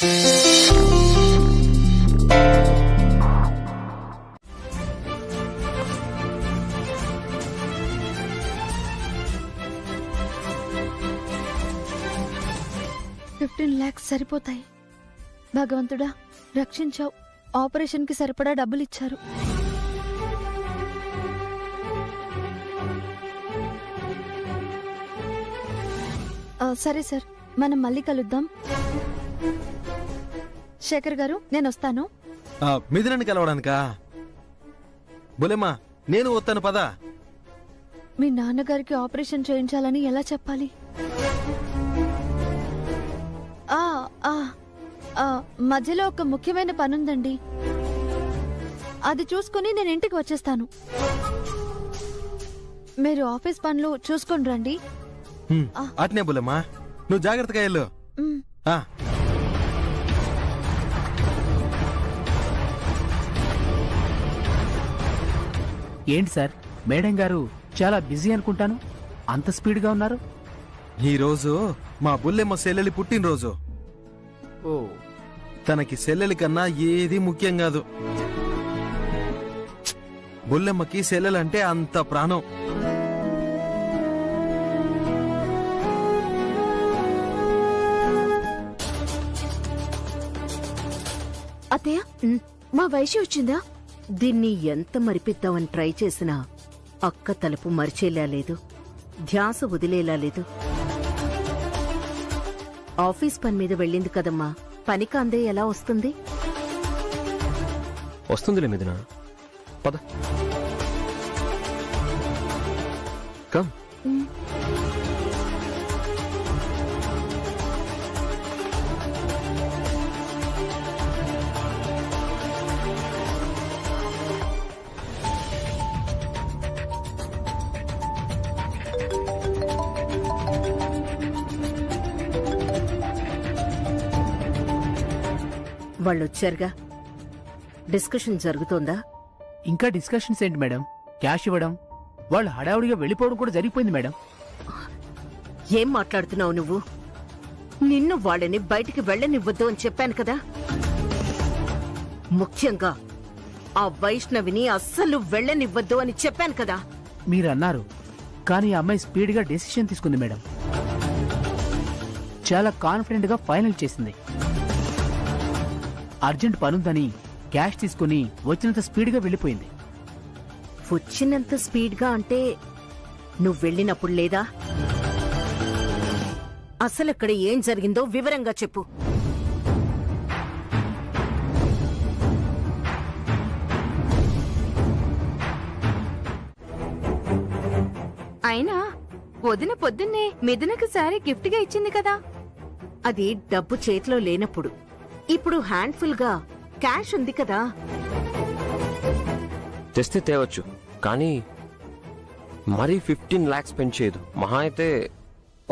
$15 lakhs సరిపోతాయి. భగవంతుడా రక్షించావు. Operation కి సరిపడా డబ్బులు ఇచ్చారు. సరే సార్, మనం మళ్ళీ కలుద్దాం. శేఖర్ గారు, నేను వస్తాను. మిథునని కలవడానికా? బులెమ్మా, నేను వస్తాను పదా. మీ నాన్నగారికి ఆపరేషన్ చేయించాలని ఎలా చెప్పాలి? మధ్యలో ఒక ముఖ్యమైన పనుందండి, అది చూసుకుని నేను ఇంటికి వచ్చేస్తాను. మీరు ఆఫీస్ పనులు చూసుకొని రండి. అట్నే బులెమ్మా, నువ్వు జాగ్రత్తగా వెళ్ళు. ఏంటి సార్, మేడం గారు చాలా బిజీ అనుకుంటాను, అంత స్పీడ్గా ఉన్నారు? ఈ రోజు మా బుల్లెమ్మ సెల్లెలి పుట్టినరోజు. ఓ, తనకి సెల్లెలి కన్నా ఏది ముఖ్యం కాదు. బుల్లెమ్మకి సెల్లెలంటే అంత ప్రాణం. అత్తయ్య, మా వైషి వచ్చిందా? దీన్ని ఎంత మరిపిద్దామని ట్రై చేసినా అక్క తలుపు మరిచేలా లేదు, ధ్యాస వదిలేలా లేదు. ఆఫీస్ పని మీద వెళ్ళింది కదమ్మా, పనికి అందే ఎలా వస్తుంది? వస్తుందిలే మిథున, పద. కమ్. వాళ్ళొచ్చారుగా, డిస్కషన్ జరుగుతోందా? ఇంకా డిస్కషన్స్ ఏంటి మేడం, క్యాష్ ఇవ్వడం, వాళ్ళు హడావుడిగా వెళ్ళిపోవడం కూడా జరిగిపోయింది మేడం. ఏం మాట్లాడుతున్నావు నువ్వు? నిన్ను వాళ్ళని బయటికి వెళ్ళనివ్వద్దు అని చెప్పాను కదా. ముఖ్యంగా ఆ వైష్ణవిని అస్సలు వెళ్ళనివ్వద్దు అని చెప్పాను కదా. మీరన్నారు, కానీ ఆ అమ్మాయి స్పీడ్గా డెసిషన్ తీసుకుంది మేడం. చాలా కాన్ఫిడెంట్ గా ఫైనల్ చేసింది. అర్జెంట్ పనుందని క్యాష్ తీసుకుని వచ్చినంత స్పీడ్గా వెళ్ళిపోయింది. వచ్చినంత స్పీడ్గా అంటే నువ్వు వెళ్ళినప్పుడు లేదా? అసలక్కడ ఏం జరిగిందో వివరంగా చెప్పు. అయినా వదిన పొద్దున్నే మిథునకి శారీ గిఫ్ట్ గా ఇచ్చింది కదా. అది డబ్బు చేతిలో లేనప్పుడు. ఇప్పుడు హ్యాండ్ఫుల్ గా క్యాష్ ఉంది కదా. తెస్తే తేవచ్చు, కానీ మరీ 15 lakhs స్పెండ్ చేయదు. మహా అయితే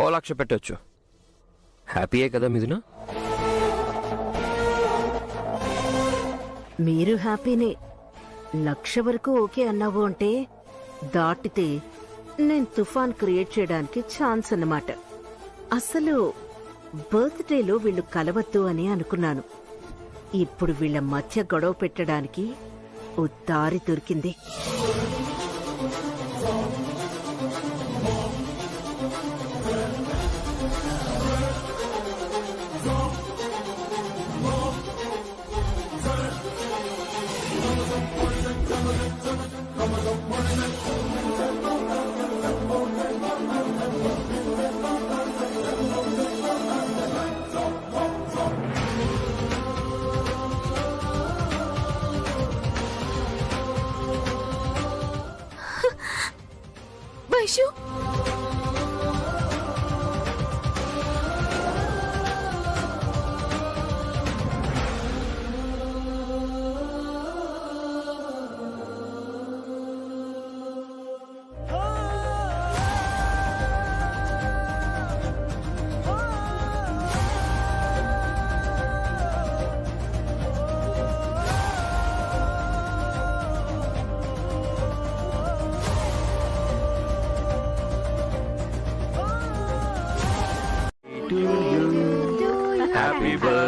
1 లక్ష పెట్టవచ్చు. హ్యాపీయే కదా మిథున? మీరు హ్యాపీనే. 1 లక్ష వరకు ఓకే అన్నావు అంటే దాటితే నేను తుఫాన్ క్రియేట్ చేయడానికి ఛాన్స్ అన్నమాట. అసలు బర్త్డేలో వీళ్ళు కలవద్దు అని అనుకున్నాను. ఇప్పుడు వీళ్ళ మధ్య గొడవ పెట్టడానికి ఓ దారి దొరికింది.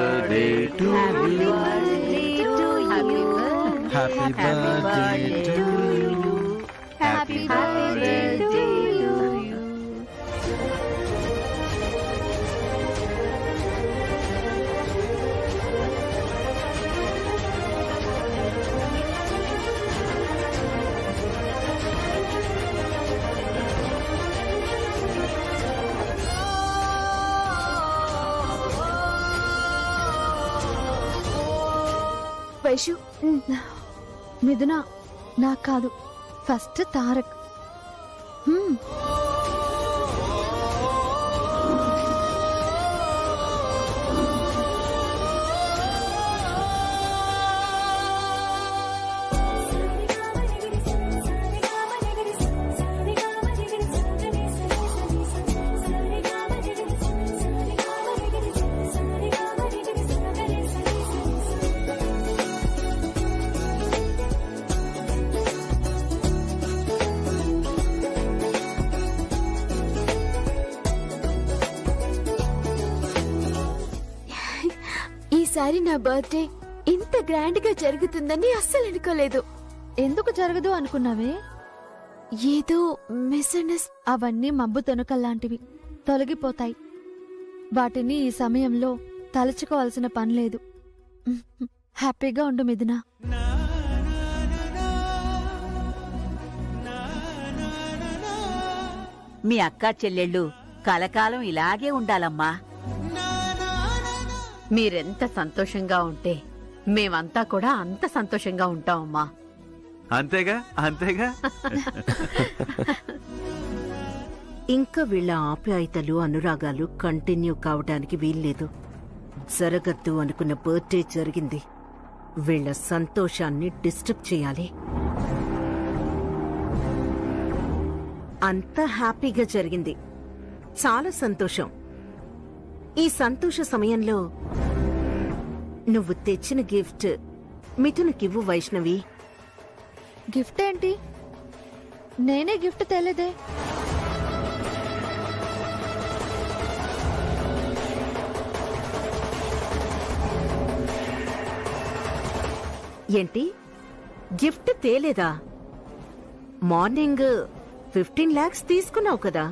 Birthday to happy birthday to happy birthday to Vaishu, మిథున నాకు కాదు, ఫస్ట్ తారక్. హ్మ్. ఈసారి నా బర్త్డే ఇంత గ్రాండ్ గా జరుగుతుందని అస్సలు అనుకోలేదు. ఎందుకు జరగదు అనుకున్నావే? ఏదో అవన్నీ మబ్బు తొనకల్లాంటివి, తొలగిపోతాయి. వాటిని ఈ సమయంలో తలుచుకోవాల్సిన పని లేదు. హ్యాపీగా ఉండు మిథున. మీ అక్కా చెల్లెళ్ళు కలకాలం ఇలాగే ఉండాలమ్మా. మీరెంత సంతోషంగా ఉంటే మేమంతా కూడా అంత సంతోషంగా ఉంటామమ్మా. అంతేగా అంతేగా. ఇంకా వీళ్ళ ఆప్యాయతలు అనురాగాలు కంటిన్యూ కావడానికి వీల్లేదు. జరగద్దు అనుకున్న బర్త్డే జరిగింది. వీళ్ళ సంతోషాన్ని డిస్టర్బ్ చేయాలి. అంతా హ్యాపీగా జరిగింది. చాలా సంతోషం. ఈ సంతోష సమయంలో నువ్వు తెచ్చిన గిఫ్ట్ మిథునకివ్వు వైష్ణవి. గిఫ్ట్ ఏంటి? నేనే గిఫ్ట్ తేలేదే. ఏంటి, గిఫ్ట్ తేలేదా? మార్నింగ్ 15 lakhs తీసుకున్నావు కదా.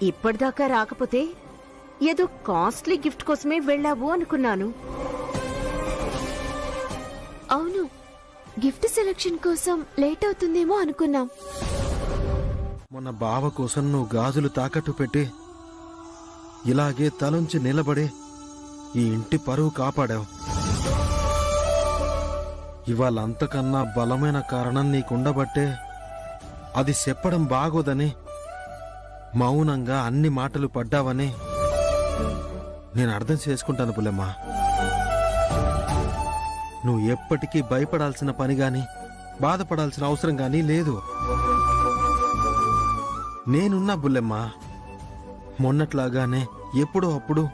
ఇప్పటిదాకా రాకపోతే ఏదో కాస్ట్లీ గిఫ్ట్ కోసమే వెళ్ళావు అనుకున్నాను. అవును, గిఫ్ట్ సెలక్షన్ కోసం లేట్ అవుతుందేమో అనుకున్నాం. మొన్న బావ కోసం నువ్వు గాజులు తాకట్టు పెట్టి ఇలాగే తలుంచి నిలబడి ఈ ఇంటి పరువు కాపాడావు. ఇవాళ అంతకన్నా బలమైన కారణం నీకుండబట్టే అది చెప్పడం బాగోదని మౌనంగా అన్ని మాటలు పడ్డావని నేను అర్థం చేసుకుంటాను బుల్లెమ్మా. నువ్వు ఎప్పటికీ భయపడాల్సిన పని గాని బాధపడాల్సిన అవసరం గాని లేదు. నేనున్నా బుల్లెమ్మా. మొన్నట్లాగానే ఎప్పుడో అప్పుడు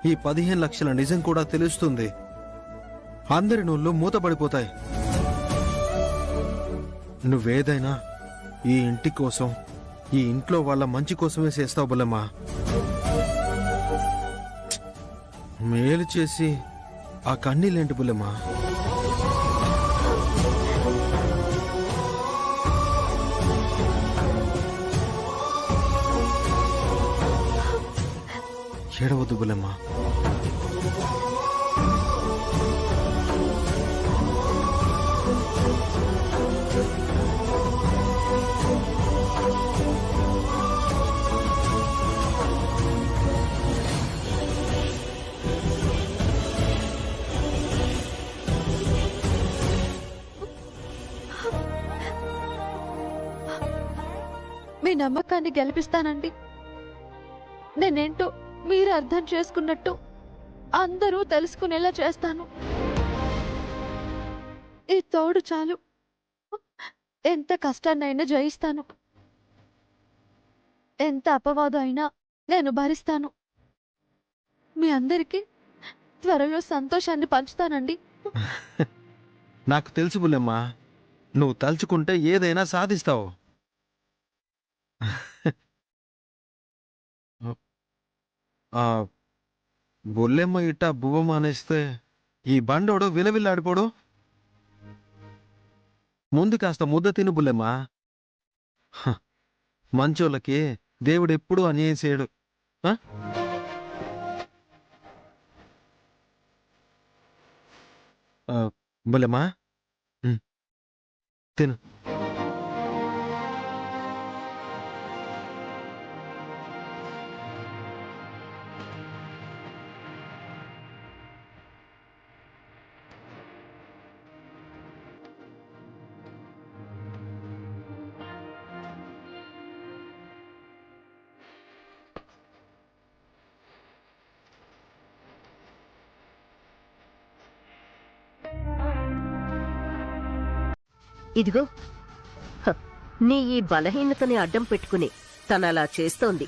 ఈ 15 లక్షల నిజం కూడా తెలుస్తుంది. అందరి నోళ్ళు మూతపడిపోతాయి. నువ్వేదైనా ఈ ఇంటి కోసం, ఈ ఇంట్లో వాళ్ళ మంచి కోసమే చేస్తావు బుల్లెమ్మా. మేలు చేసి ఆ కన్నీళ్ళేంటి బుల్లెమ్మా? ఏడవద్దు బుల్లెమ్మా. మీ నమ్మకాన్ని గెలిపిస్తానండి. నేనేంటో మీరు అర్థం చేసుకున్నట్టు అందరూ తెలుసుకునేలా చేస్తాను. ఈ తోడు చాలు. ఎంత కష్టాన్నైనా జయిస్తాను. ఎంత అపవాదం అయినా నేను భరిస్తాను. మీ అందరికీ త్వరలో సంతోషాన్ని పంచుతానండి. నాకు తెలుసు బుల్లెమ్మా, నువ్వు తలుచుకుంటే ఏదైనా సాధిస్తావు. బొల్లెమ్మ ఇట్ట బువ్వ మానేస్తే ఈ బండోడు విలవిల్లాడిపోడు. ముందు కాస్త ముద్ద తిను బుల్లెమ్మ. హ, మంచోళ్ళకి దేవుడెప్పుడూ అన్యాయం చేయడు. ఆ? బుల్లెమ్మ తిను. ఇదిగో హ, నీ ఈ బలహీనతని అడ్డం పెట్టుకుని తనలా చేస్తోంది.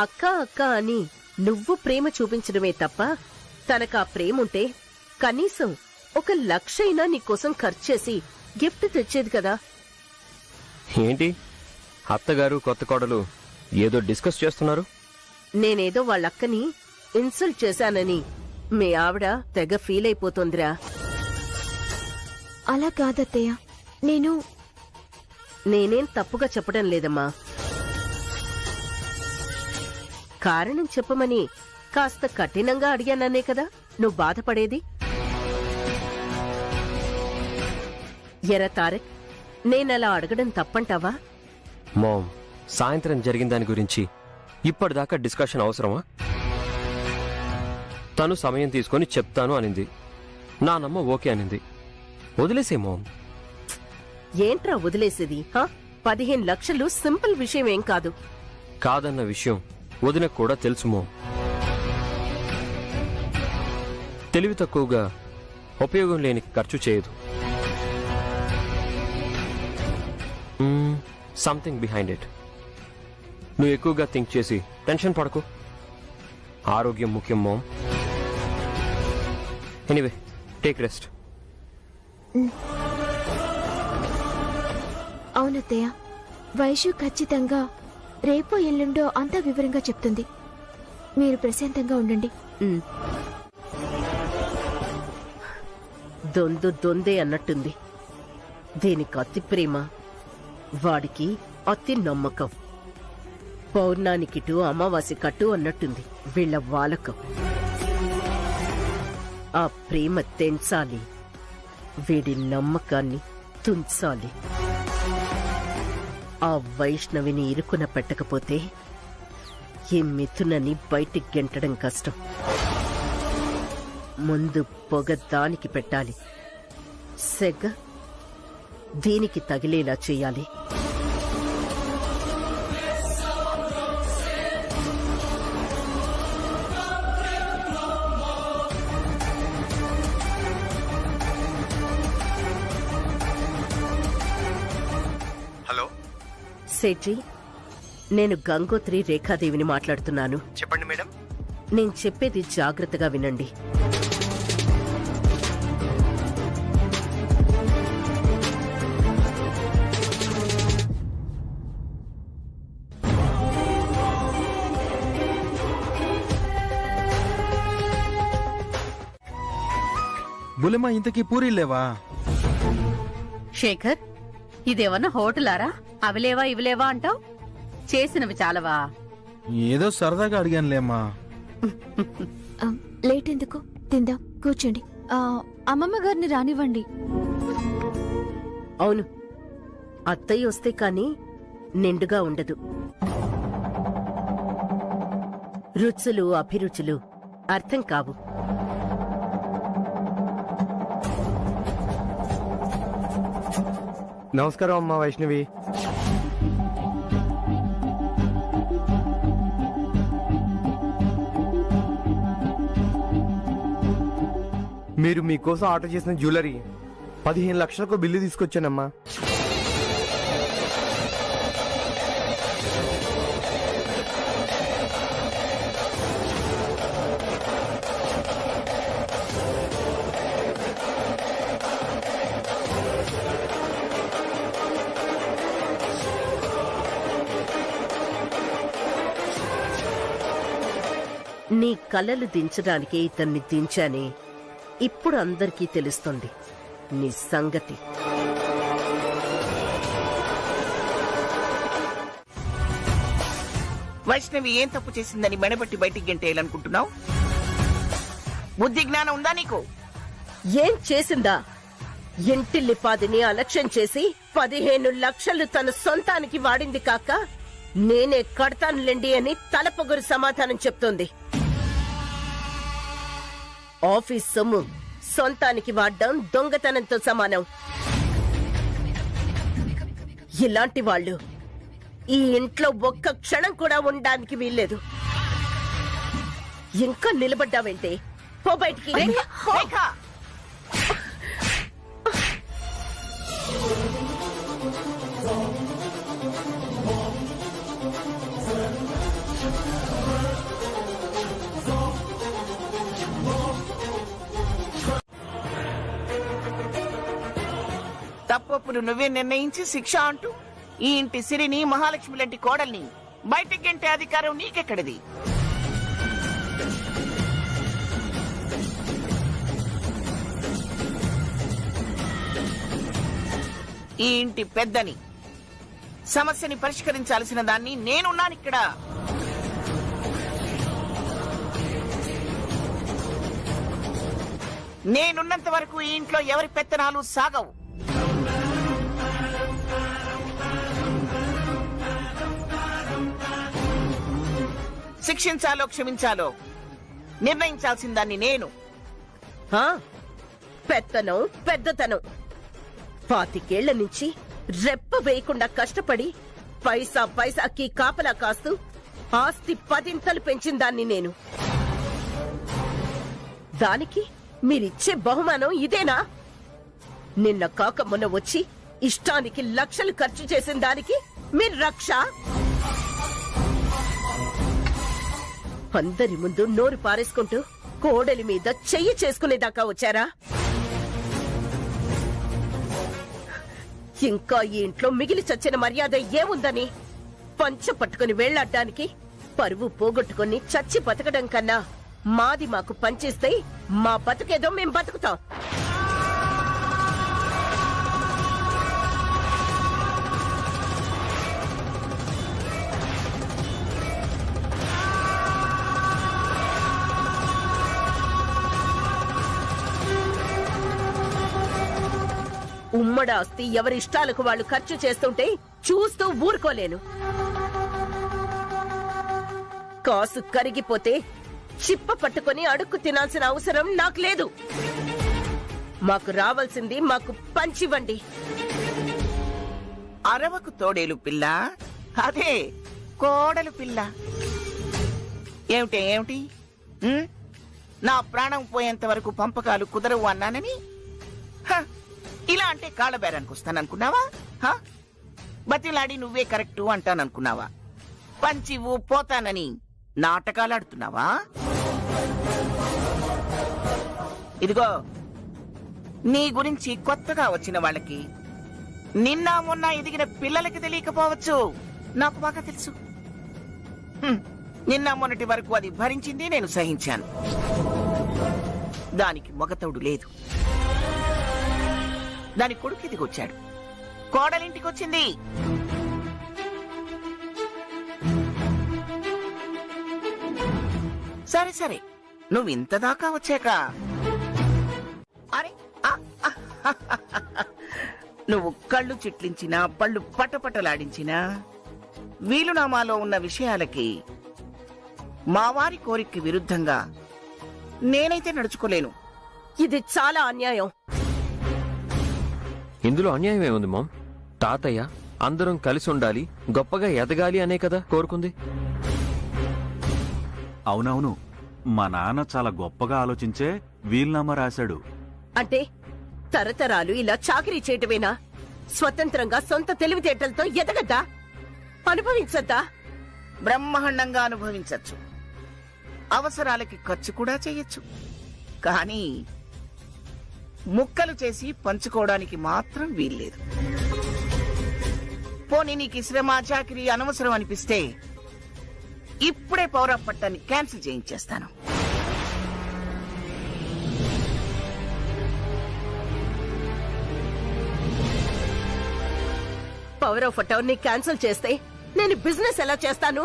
అక్క అక్క అని నువ్వు ప్రేమ చూపించడమే తప్ప తనకా ప్రేముంటే కనీసం 1,00,000 నీకోసం ఖర్చేసి గిఫ్ట్ తెచ్చేది కదా. ఏంటి అత్తగారు కొత్త కోడలు ఏదో డిస్కస్ చేస్తున్నారు? నేనేదో వాళ్ళక్కని ఇన్సల్ట్ చేశానని మీ ఆవిడ తెగ ఫీల్ అయిపోతోందిరా. అలా కాదత్తయ్య, నేనేం తప్పుగా చెప్పడం లేదమ్మా. కారణం చెప్పమని కాస్త కఠినంగా అడిగాననే కదా నువ్వు బాధపడేది. ఎరా తారక్, నేనలా అడగడం తప్పంటావా? మామ్, సాయంత్రం జరిగిన దాని గురించి ఇప్పటిదాకా డిస్కషన్ అవసరమా? తను సమయం తీసుకొని చెప్తాను అనింది. నానమ్మ ఓకే అనింది. వదిలేసే మామ్. ఏంట్రా వదిలేసేది? 15 లక్షలు సింపుల్ విషయం ఏం కాదు. కాదన్న విషయం వదినకు కూడా తెలుసు మామ్. తెలివి తక్కువగా ఉపయోగం లేని ఖర్చు చేయదు. Something behind it. నువ్వు ఎక్కువగా థింక్ చేసి టెన్షన్ పడకు. ఆరోగ్యం ముఖ్యం మామ్. Anyway, take rest. అవునత్తయ్య, వైషు ఖచ్చితంగా రేపో ఎల్లుండో అంతా వివరంగా చెప్తుంది. మీరు ప్రశాంతంగా ఉండండి. దొందే అన్నట్టుంది. దీనికి అతి ప్రేమ, వాడికి అతి నమ్మకం. పౌర్ణానికిటు అమావాస్య కట్టు అన్నట్టుంది వీళ్ళ వాలకం. ఆ ప్రేమ తెంచాలి, వీడి నమ్మకాన్ని తుంచాలి. ఆ వైష్ణవిని ఇరుకున పెట్టకపోతే ఈ మిథునని బయటికి గెంటడం కష్టం. ముందు పొగ దానికి పెట్టాలి, సెగ దీనికి తగిలేలా చెయ్యాలి. సేఠీ, నేను గంగోత్రి రేఖాదేవిని మాట్లాడుతున్నాను. చెప్పండి మేడం. నేను చెప్పేది జాగ్రత్తగా వినండి. బుల్లెమ్మ, ఇంతకీ పూరీలేవా? శేఖర్, ఇదేమన్నా హోటలారా? అవిలేవా ఇవిలేవా అంటావు? చేసినవి చాలవా? ఏదో సరదాగా అడిగానులేమ్మా. లేట్ ఎందుకు, తిందాం, కూర్చోండి. అమ్మమ్మ గారిని రానివ్వండి. అవును, అత్తయ్య వస్తే కాని నిండుగా ఉండదు. రుచులు అభిరుచులు అర్థం కావు. నమస్కారం అమ్మా వైష్ణవి. మీరు మీకోసం ఆర్డర్ చేసిన జ్యువెలరీ 15 లక్షలకు బిల్లు తీసుకొచ్చానమ్మా. నీ కలలు దించడానికి ఇతన్ని దించానే. ఇప్పుడు అందరికీ తెలుస్తుంది నీ సంగతి. వైష్ణవి ఏం తప్పు చేసిందని మెడబెట్టి బయటికి గెంటేయాలనుకుంటున్నావు? బుద్ధి జ్ఞానం ఉందా నీకు? ఏం చేసిందా? ఇంటిల్లిపాదిని అలక్ష్యం చేసి 15 లక్షలు తన సొంతానికి వాడింది కాక నేనే కడతానులేండి అని తలపొగరు సమాధానం చెప్తోంది. ఆఫీస్ సొమ్ము సొంతానికి వాడడం దొంగతనంతో సమానం. ఇలాంటి వాళ్ళు ఈ ఇంట్లో ఒక్క క్షణం కూడా ఉండడానికి వీల్లేదు. ఇంకా నిలబడ్డావేంటే? పో బయటికి. రేఖ! తప్పొప్పులు నువ్వే నిర్ణయించి శిక్ష అంటూ ఈ ఇంటి సిరిని, మహాలక్ష్మి లాంటి కోడల్ని బయటికి గెంటే అధికారం నీకెక్కడిది? ఈ ఇంటి పెద్దని, సమస్యని పరిష్కరించాల్సిన దాన్ని నేనున్నానిక్కడ. నేనున్నంత వరకు ఈ ఇంట్లో ఎవరి పెత్తనాలు సాగవు. శిక్షించాలో క్షమించాలో నిర్ణయించాల్సిన దాన్ని నేను. పెత్తనం పెద్దతనం. 25 ఏళ్ల నుంచి రెప్ప వేయకుండా కష్టపడి పైసా పైసాకి కాపలా కాస్తూ ఆస్తి 10 పెంచిన దాన్ని నేను. దానికి మీరిచ్చే బహుమానం ఇదేనా? నిన్న కాక మొన్న వచ్చి ఇష్టానికి లక్షలు ఖర్చు చేసిన దానికి మీరు రక్ష? అందరి ముందు నోరు పారేసుకుంటూ కోడలి మీద చెయ్యి చేసుకునేదాకా వచ్చారా? ఇంకా ఈ ఇంట్లో మిగిలి చచ్చిన మర్యాద ఏముందని పంచ పట్టుకుని వెళ్లాడ్డానికి? పరువు పోగొట్టుకుని చచ్చి బతకడం కన్నా మాది మాకు పంచేస్తే మా బతుకేదో మేం బతుకుతాం. ఉమ్మడి ఆస్తి ఎవరి ఇష్టాలకు వాళ్ళు ఖర్చు చేస్తుంటే చూస్తూ ఊరుకోలేను. కాసు కరిగిపోతే చిప్ప పట్టుకుని అడుక్కు తినాల్సిన అవసరం నాకు లేదు. మాకు రావాల్సింది మాకు పంచివ్వండి. అరవకు తోడేలు పిల్ల, అదే కోడలు పిల్ల. ఏమిటి నా ప్రాణం పోయేంత వరకు పంపకాలు కుదరవు అన్నానని ఇలా అంటే కాళ్ళబేరానికి వస్తాననుకున్నావా? బతిలాడి నువ్వే కరెక్టు అంటాననుకున్నావా? పంచివు పోతానని నాటకాలాడుతున్నావా? ఇదిగో, నీ గురించి కొత్తగా వచ్చిన వాళ్ళకి, నిన్న మొన్న ఎదిగిన పిల్లలకి తెలియకపోవచ్చు, నాకు బాగా తెలుసు. నిన్న మొన్నటి వరకు అది భరించింది, నేను సహించాను. దానికి మొగతోడు లేదు. దాని కొడుకు ఎదిగొచ్చాడు, కోడలింటికొచ్చింది. సరే సరే, నువ్వు ఇంతదాకా వచ్చాక అరే నువ్వు కళ్ళు చిట్లించినా, పళ్ళు పటపటలాడించినా వీలునామాలో ఉన్న విషయాలకి మా వారి కోరికకి విరుద్ధంగా నేనైతే నడుచుకోలేను. ఇది చాలా అన్యాయం. ఇందులో అన్యాయం ఏముంది మామ్? తాతయ్య అందరం కలిసి ఉండాలి, గొప్పగా ఎదగాలి అనే కదా కోరుకుంది. అవునవును, మా నాన్న చాలా గొప్పగా ఆలోచించే వీల్నామా రాశాడు. అంటే తరతరాలు ఇలా చాకరీ చేయటమేనా? స్వతంత్రంగా సొంత తెలివితేటలతో ఎదగద్దా? అనుభవించద్దా? బ్రహ్మాండంగా అనుభవించచ్చు, అవసరాలకి ఖర్చు కూడా చేయొచ్చు. కానీ ముక్కలు చేసి పంచుకోవడానికి మాత్రం వీల్లేదు. పోనీ నీకు శ్రమ చాకిరీ అనవసరం అనిపిస్తే ఇప్పుడే పవర్ ఆఫ్ పట్టాన్ని క్యాన్సిల్ చేయించేస్తాను. పవర్ ఆఫ్ అటర్నీ క్యాన్సిల్ చేస్తే నేను బిజినెస్ ఎలా చేస్తాను?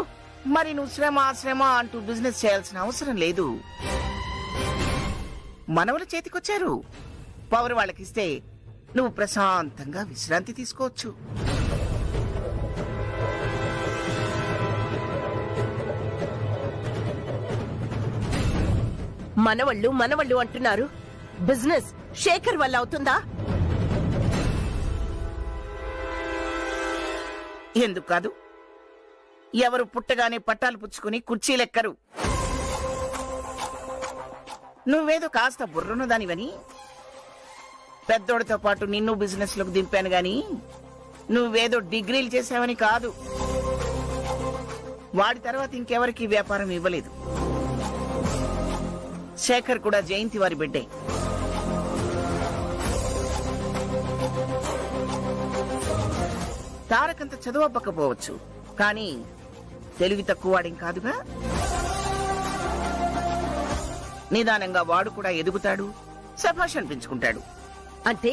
మరి నువ్వు శ్రమ శ్రమ అంటూ బిజినెస్ చేయాల్సిన అవసరం లేదు. మనవల చేతికొచ్చారు. పవర్ వాళ్ళకిస్తే నువ్వు ప్రశాంతంగా విశ్రాంతి తీసుకోవచ్చు. మనవళ్ళు అంటున్నారు. బిజినెస్ శేఖర్ వల్ల అవుతుందా? ఎందుకు కాదు? ఎవరు పుట్టగానే పట్టాలు పుచ్చుకుని కుర్చీలెక్కరు. నువ్వేదో కాస్త బుర్రున్న దానివని పెద్దోడితో పాటు నిన్ను బిజినెస్ లోకి దింపాను గాని నువ్వేదో డిగ్రీలు చేసావని కాదు. వాడి తర్వాత ఇంకెవరికి వ్యాపారం ఇవ్వలేదు. శేఖర్ కూడా జయంతి వారి బిడ్డే. తారకంత చదువప్పకపోవచ్చు, కానీ తెలివి తక్కువ వాడేం కాదుగా. నిదానంగా వాడు కూడా ఎదుగుతాడు, శభాష్ అనిపించుకుంటాడు. అంటే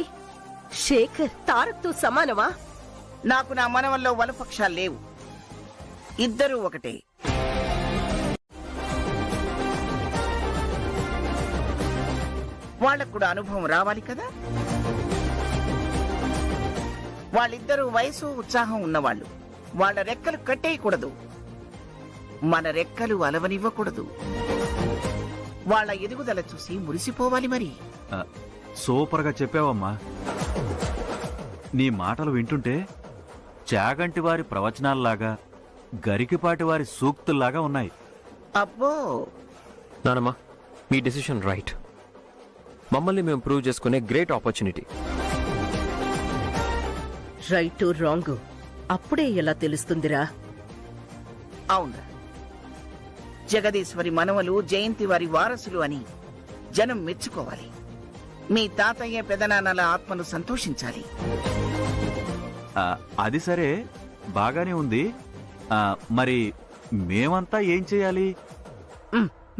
శేఖర్ తారక్తో సమానమా? నాకు నా మనవల్లో వలపక్షాలు లేవు. ఇద్దరూ ఒకటే. వాళ్లకు కూడా అనుభవం రావాలి కదా. వాళ్ళిద్దరూ వయసు ఉత్సాహం ఉన్నవాళ్ళు. వాళ్ళ రెక్కలు కట్టేయకూడదు, మన రెక్కలు అలవనివ్వకూడదు. వాళ్ళ ఎదుగుదల చూసి మురిసిపోవాలి. మరి సూపర్గా చెప్పావమ్మా. నీ మాటలు వింటుంటే చాగంటి వారి ప్రవచనాల్లాగా, గరికిపాటి వారి సూక్తుల్లాగా ఉన్నాయి. అబ్బో, నానమ్మా, మీ డెసిషన్ రైట్. మమ్మల్ని మేము ప్రూవ్ చేసుకునే గ్రేట్ ఆపర్చునిటీ. రైట్ రాంగ్ అప్పుడే ఎలా తెలుస్తుందిరా? అవునరా, జగదీశ్వరి మనవలు జయంతి వారి వారసులు అని జనం మెచ్చుకోవాలి. మీ తాతయ్య పెదనాన్నల ఆత్మలు సంతోషించాలి. అది సరే, బాగానే ఉంది. మరి మేమంతా ఏం చేయాలి?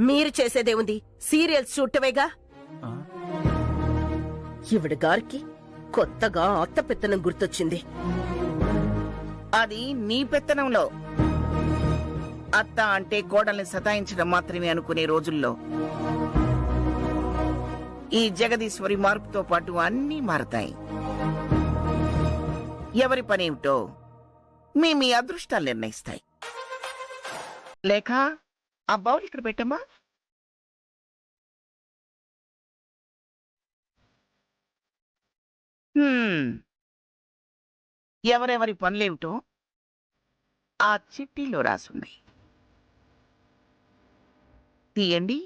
మీరు చేసేదే ఉంది, సీరియల్స్ చూడటమేగా. ఇవిడ గారికి కొత్తగా అత్త పెత్తనం గుర్తొచ్చింది. అది నీ పెత్తనంలో. అత్త అంటే కోడల్ని సతాయించడం మాత్రమే అనుకునే రోజుల్లో ఈ జగదీశ్వరి మార్పుతో పాటు అన్నీ మారతాయి. ఎవరి పనేమిటో మీ అదృష్టాలు నిర్ణయిస్తాయి. లేక ఆ బౌల్ ఇక్కడ పెట్టమ్మా. ఎవరెవరి పనులేమిటో ఆ చిట్టీలో రాసున్నాయి. తీయండి.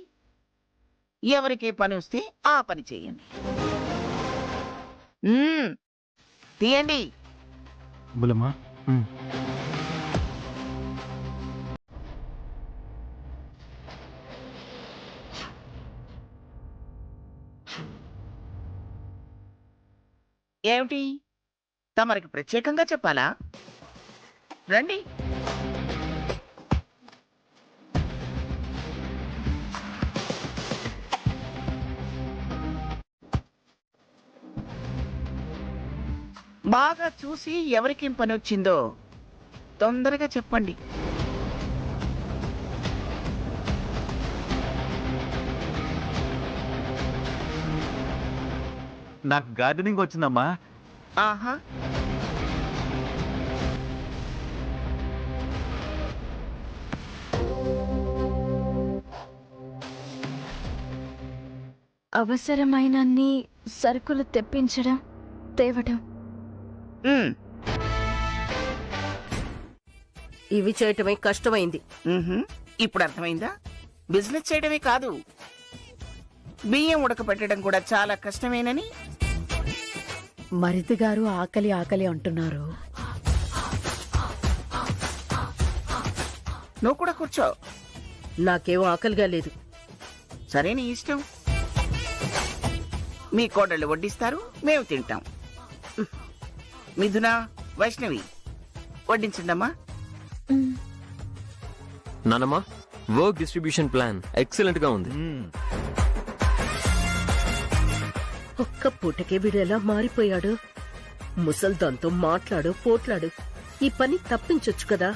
ఎవరికే పని వస్తే ఆ పని చేయండి. తీయండి. బులమ్మా, ఏమిటి, తమరికి ప్రత్యేకంగా చెప్పాలా? రండి. బాగా చూసి ఎవరికేం పని వచ్చిందో తొందరగా చెప్పండి. నాకు గార్డెనింగ్ వచ్చిందమ్మా. ఆహా, అవసరమైనన్ని సరుకులు తెప్పించడం, తేవడం. ఇవి చేయటమే కష్టమైంది. ఇప్పుడు అర్థమైందా? బిజినెస్ చేయడమే కాదు, బియ్యం ఉడకబెట్టడం కూడా చాలా కష్టమేనని. మరిది గారు ఆకలి ఆకలి అంటున్నారు. నువ్వు కూడా కూర్చో. నాకేం ఆకలిగా లేదు. సరే, నీ ఇష్టం. మీ కోడళ్ళు వడ్డిస్తారు, మేము తింటాం. మిథున, వైష్ణవి వడ్డించండమ్మా. నానమ్మ, వర్క్ డిస్ట్రిబ్యూషన్ ప్లాన్ ఎక్సలెంట్ గా ఉంది. ఒక్క పూటకే వీడు ఎలా మారిపోయాడు. ముసల్దాంతో మాట్లాడు పోట్లాడు, ఈ పని తప్పించొచ్చు కదా.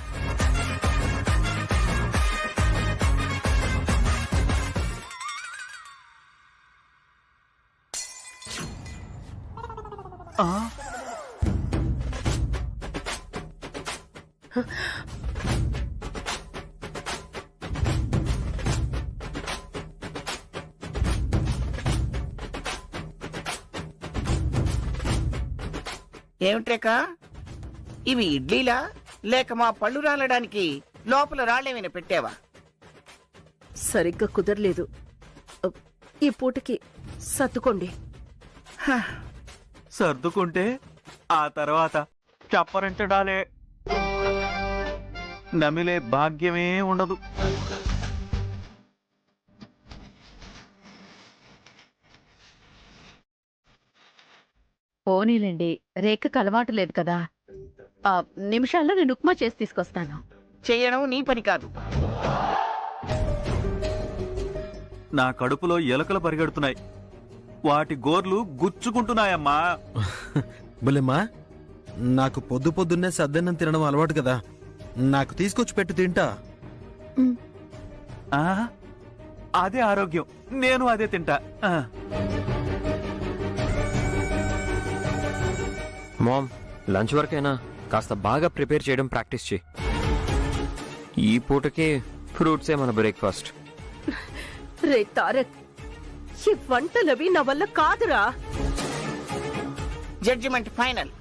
ఏమిట్రేకా, ఇవి ఇడ్లీలా లేక మా పళ్ళు రాలడానికి లోపల రాళ్ళేమైనా పెట్టావా? సరిగ్గా కుదరలేదు. ఈ పూటకి సర్దుకోండి. సర్దుకుంటే ఆ తర్వాత చెప్పరించడాలే, నమిలే భాగ్యమే ఉండదు. పోనీలేండి, రేఖకు అలవాటు లేదు కదా. నిమిషాల్లో నేను ఉప్మా చేసి తీసుకొస్తాను. చెయ్యడం నీ పని కాదు. నా కడుపులో ఎలుకలు పరిగెడుతున్నాయి, వాటి గోర్లు గుచ్చుకుంటున్నాయమ్మా. బుల్లెమ్మా, నాకు పొద్దున్నే సద్దన్నం తినడం అలవాటు కదా, నాకు తీసుకొచ్చి పెట్టు తింటా. ఆ, అదే ఆరోగ్యం, నేను అదే తింటా. మామ్, లంచ్ వరకైనా కాస్త బాగా ప్రిపేర్ చేయడం ప్రాక్టీస్ చేయి. ఈ పూటకే ఫ్రూట్సే మన బ్రేక్ఫాస్ట్. రే తారక్, ఈ వంటలవి నా వల్ల కాదురా. Judgement final.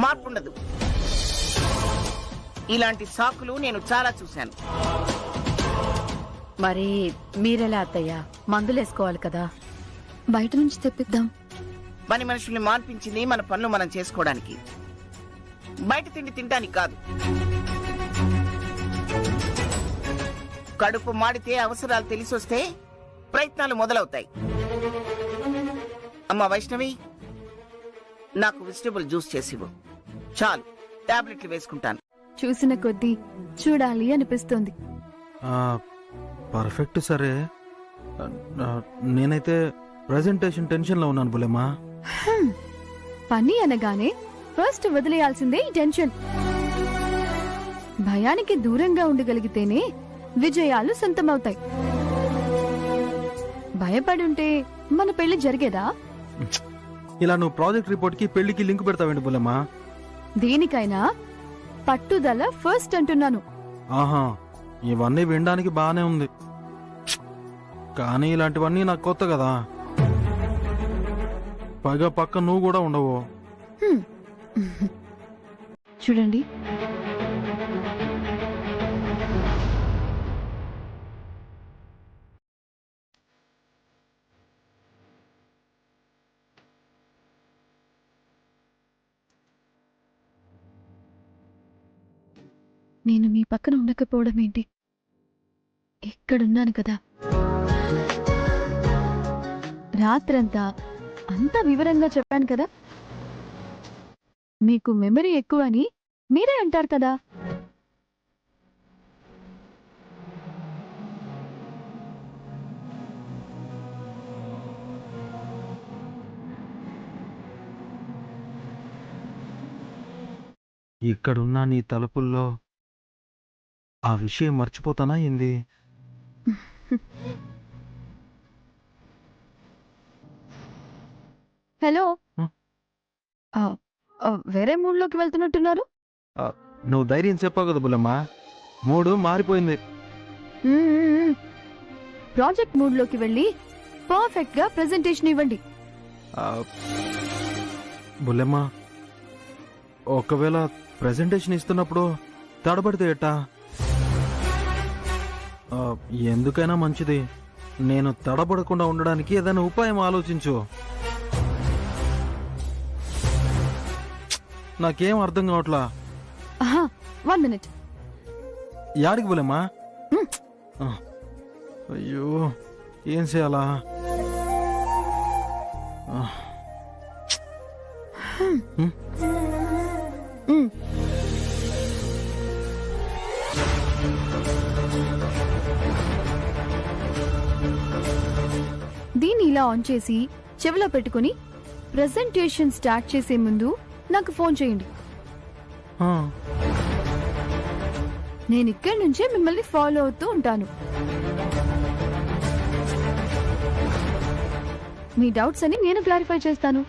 మార్పుండదు. ఇలాంటి సాకులు నేను చాలా చూశాను. మరి మీరెలా అత్తయ్య? మందులేసుకోవాలి కదా. బయట నుంచి తెప్పిద్దాం. పని మనుషుల్ని మార్పించింది మన పనులు మనం చేసుకోవడానికి, బయట తిండి తినడానికి కాదు. కడుపు మాడితే అవసరాలు తెలిసొస్తే ప్రయత్నాలు మొదలవుతాయి. అమ్మా వైష్ణవి, నాకు వెజిటబుల్ జ్యూస్ చేసివ్వు. చాలు, టాబ్లెట్లు వేసుకుంటాను. చూసిన కొద్దీ చూడాలి అనిపిస్తుంది. పర్ఫెక్ట్. సరే, నేనైతే ప్రెజెంటేషన్ టెన్షన్ లో ఉన్నాను బుల్లెమ్మా. పని అనగానే ఫస్ట్ వదిలేయాల్సిందే ఈ టెన్షన్. భయానికి దూరంగా ఉండగలిగితేనే విజయాలు సొంతమవుతాయి. భయపడి ఉంటే మన పెళ్లి జరిగేదా? ఇలా నువ్వు ప్రాజెక్ట్ రిపోర్ట్ కి పెళ్లికి లింక్ పెడతావేంటి బుల్లెమ్మా? దేనికైనా పట్టుదల ఫస్ట్ అంటున్నాను. ఆహా, ఇవన్నీ వినడానికి బానే ఉంది, కానీ ఇలాంటివన్నీ నాకు కొత్త కదా. పైగా పక్క నువ్వు కూడా ఉండవు. చూడండి, నేను మీ పక్కన ఉండకపోవడం ఏంటి? ఇక్కడున్నాను కదా. రాత్రంతా అంతా వివరంగా చెప్పాను కదా. మీకు మెమరీ ఎక్కువ అని మీరే అంటారు కదా. ఇక్కడున్నా నీ తలుపుల్లో ఆ విషయం మర్చిపోతానా ఏంది? హలో, వేరే మూడ్లోకి వెళ్తున్నట్టున్నారు. నువ్వు ధైర్యం చెప్పావు కదా బుల్లమ్మా, మూడు మారిపోయింది. ప్రాజెక్ట్ మూడ్లోకి వెళ్ళి పర్ఫెక్ట్ గా ప్రెజెంటేషన్ ఇవ్వండి. బుల్లమ్మా, ఒకవేళ ప్రెజెంటేషన్ ఇస్తున్నప్పుడు తడబడితే ఎట్టా? ఎందుకైనా మంచిది, నేను తడబడకుండా ఉండడానికి ఏదైనా ఉపాయం ఆలోచించు. నాకేం అర్థం కావట్లా. 1 minute. యాడికి బుల్లమ్మా? అయ్యో, ఏం చేయాలా? దీన్ని ఇలా ఆన్ చేసి చెవిలో పెట్టుకుని ప్రెజెంటేషన్ స్టార్ట్ చేసే ముందు నాకు ఫోన్ చేయండి. నేను ఇక్కడి నుంచే మిమ్మల్ని ఫాలో అవుతూ ఉంటాను. మీ డౌట్స్ అని నేను క్లారిఫై చేస్తాను.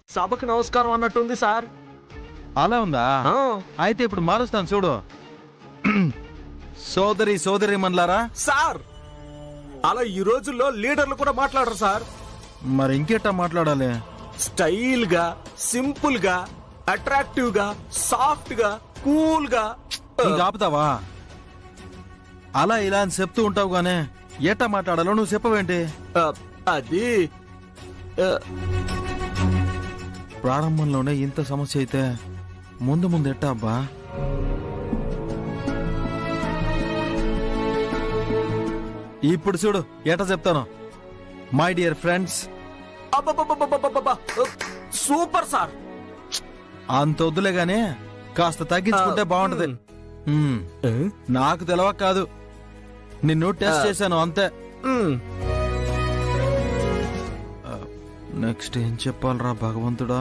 సభకు నమస్కారం అన్నట్టుంది సార్. అలా ఉందా? అయితే ఇప్పుడు మారుస్తాను చూడు. సోదరి మన్లారా సార్, అలా ఈ రోజుల్లో లీడర్లు కూడా మాట్లాడరు సార్. మరి ఇంకేటా మాట్లాడాలి? స్టైల్ గా, సింపుల్ గా, అట్రాక్టివ్ గా, సాఫ్ట్ గా, కూల్ గా. ఇంకా ఆపుతావా? అలా ఇలా అని చెప్తూ ఉంటావు గానే ఏటా మాట్లాడాలో నువ్వు చెప్పవేంటి? అది ప్రారంభంలోనే ఇంత సమస్య అయితే ముందు ఎట్టా అబ్బా? ఇప్పుడు చూడు ఎటా చెప్తాను. My dear friends. Super sir. అంత వద్దులే గానీ కాస్త తగ్గించుకుంటే బాగుంటది. నాకు తెలవ కాదు, నిన్ను టెస్ట్ చేశాను అంతే. నెక్స్ట్ ఏం చెప్పాలరా భగవంతుడా?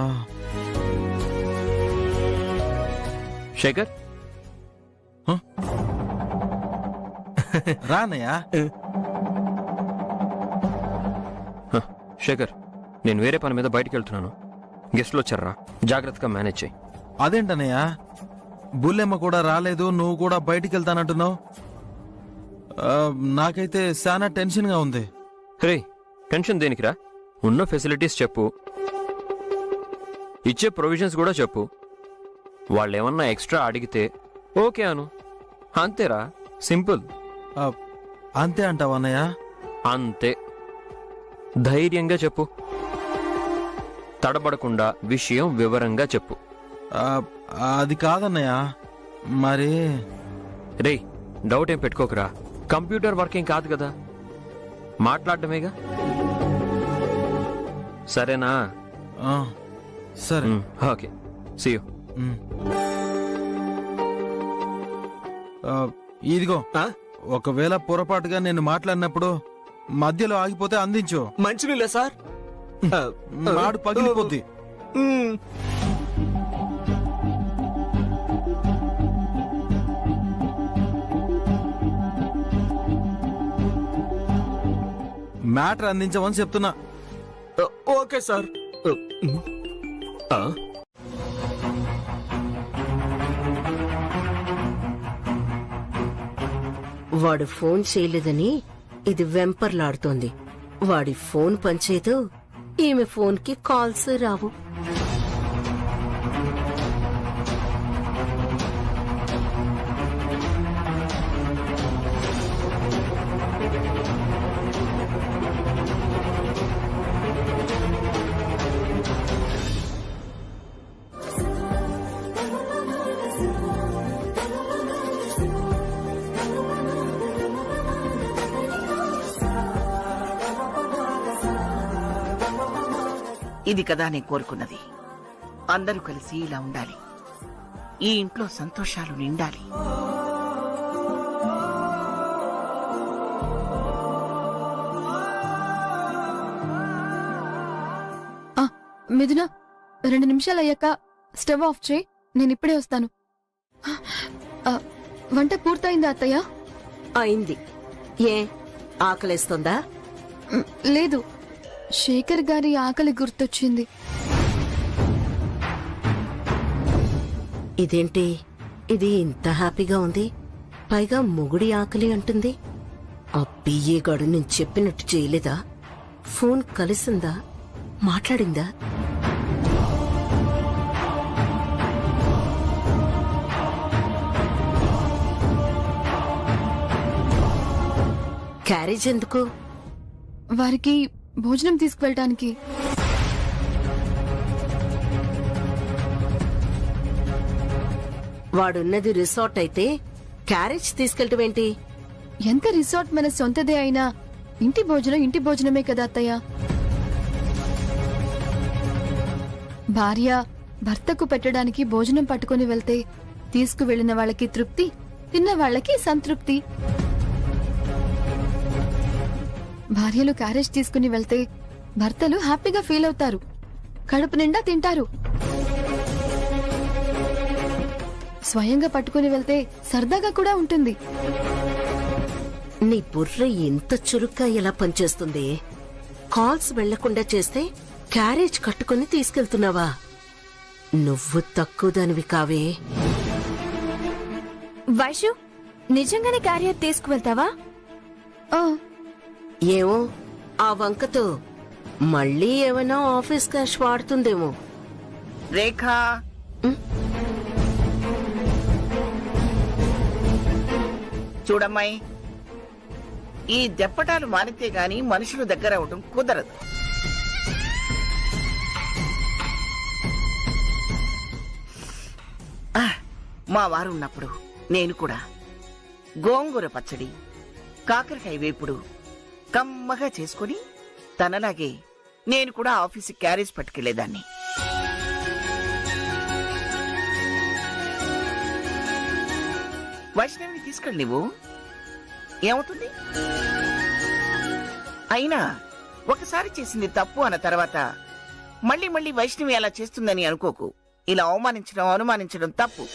శేఖర్ రానయ్యా. శేఖర్, నేను వేరే పని మీద బయటికి వెళ్తున్నాను. గెస్ట్లు వచ్చారా, జాగ్రత్తగా మేనేజ్ చేయి. అదేంటనయ్యా, బుల్లెమ్మ కూడా రాలేదు, నువ్వు కూడా బయటికి వెళ్తానంటున్నావు. నాకైతే చాలా టెన్షన్ గా ఉంది. రే, టెన్షన్ దేనికిరా? ఉన్న ఫెసిలిటీస్ చెప్పు, ఇచ్చే ప్రొవిజన్స్ కూడా చెప్పు. వాళ్ళు ఏమన్నా ఎక్స్ట్రా అడిగితే ఓకే అను. అంతేరా, సింపుల్. అంతే అంటావా అన్నయ్య? అంతే. ధైర్యంగా చెప్పు, తడబడకుండా విషయం వివరంగా చెప్పు. అది కాదన్నయ్య. మరి రే, డౌట్ ఏం పెట్టుకోకరా. కంప్యూటర్ వర్కింగ్ కాదు కదా, మాట్లాడటమేగా. సరేనా? సరే, ఓకే, సీ యూ. ఇదిగో, ఒకవేళ పొరపాటుగా నేను మాట్లాడినప్పుడు మధ్యలో ఆగిపోతే అందించు. మంచినీళ్ళే సార్. మాడు పగిలిపోద్ది. మ్యాటర్ అందించమని చెప్తున్నా. Okay sir. వాడు ఫోన్ చేయలేదని ఇది వెంపర్లాడుతోంది. వాడి ఫోన్ పనిచేయదు, ఈమె ఫోన్ కి కాల్స్ రావు. ఇది కదా నేను కోరుకున్నది. అందరూ కలిసి ఇలా ఉండాలి. ఈ ఇంట్లో సంతోషాలు నిండాలి. మిథున, 2 నిమిషాలు అయ్యాక స్టవ్ ఆఫ్ చేయి, నేను ఇప్పుడే వస్తాను. వంట పూర్తయిందా అత్తయ్య? అయింది. ఏ ఆకలేస్తుందా? లేదు, శేఖర్ గారి ఆకలి గుర్తొచ్చింది. ఇదేంటి ఇది ఇంత హ్యాపీగా ఉంది? పైగా మొగుడి ఆకలి అంటుంది. ఆ పిఏ గాడు నేను చెప్పినట్టు చేయలేదా? ఫోన్ కలిసిందా? మాట్లాడిందా? క్యారేజ్ ఎందుకు? వారికి భోజనం తీసుకువెళ్ళటానికి. వాడున్నది రిసార్ట్ అయితే క్యారేజ్ తీసుకెళ్ళటమేంటి? ఎంత రిసార్ట్ మన సొంతదే అయినా ఇంటి భోజనం ఇంటి భోజనమే కదా అత్తయ్య. భార్య భర్తకు పెట్టడానికి భోజనం పట్టుకుని వెళ్తే తీసుకువెళ్లిన వాళ్ళకి తృప్తి, తిన్న వాళ్ళకి సంతృప్తి. భార్యలు క్యారేజ్ తీసుకుని వెళ్తే భర్తలు హ్యాపీగా ఫీల్ అవుతారు, కడుపు నిండా తింటారు. స్వయంగా పట్టుకుని వెళ్తే సరదాగా కూడా ఉంటుంది. నీ బుర్ర ఎంత చురుగ్గా ఎలా పనిచేస్తుంది? కాల్స్ వెళ్లకుండా చేస్తే క్యారేజ్ కట్టుకుని తీసుకెళ్తున్నావా? నువ్వు తక్కువ దానివి కావే. వైషు, నిజంగానే క్యారియర్ తీసుకువెళ్తావా? ఏమో, ఆ వంకతో మళ్ళీ ఏమైనా ఆఫీస్ క్యాష్ వాడుతుందేమో. రేఖా, చూడమ్మాయి, ఈ దెప్పటాలు మానితే గాని మనుషులు దగ్గర అవటం కుదరదు. మా వారు ఉన్నప్పుడు నేను కూడా గోంగూర పచ్చడి, కాకరకాయ వేపుడు కమ్మగా చేసుకుని తనలాగే నేను కూడా ఆఫీస్కి క్యారేజ్ పట్టుకెళ్లేదాన్ని. వైష్ణవిని తీసుకెళ్ళి నువ్వు ఏమవుతుంది? అయినా ఒకసారి చేసింది తప్పు అన్న తర్వాత మళ్ళీ మళ్ళీ వైష్ణవి అలా చేస్తుందని అనుకోకు. ఇలా అవమానించడం, అనుమానించడం తప్పు.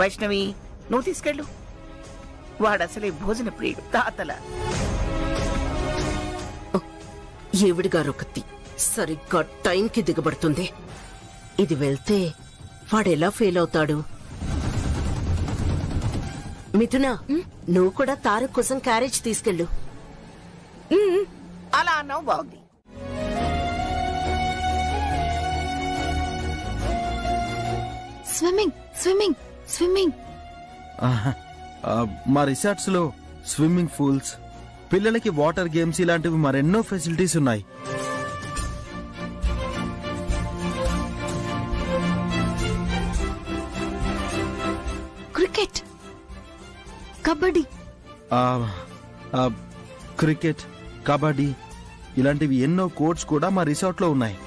వైష్ణవి, నువ్వు తీసుకెళ్ళు. వాడసలే భోజన ప్రియుడు, తాతల. ఈవిడిగారొకతి సరిగ్గా టైంకి దిగబడుతుంది. ఇది వెళ్తే వాడెలా ఫెయిల్ అవుతాడు? మిథున, నువ్వు కూడా తారక్ కోసం క్యారేజ్ తీసుకెళ్ళు. అలా అన్నావు, బాగుంది. Swimming swimming swimming. మా రిసార్ట్స్ లో స్విమ్మింగ్ పూల్స్, పిల్లలకి వాటర్ గేమ్స్ ఇలాంటివి మరెన్నో ఫెసిలిటీస్ ఉన్నాయి. క్రికెట్, కబడ్డీ. క్రికెట్, కబడ్డీ ఇలాంటివి ఎన్నో కోర్ట్స్ కూడా మా రిసార్ట్ లో ఉన్నాయి.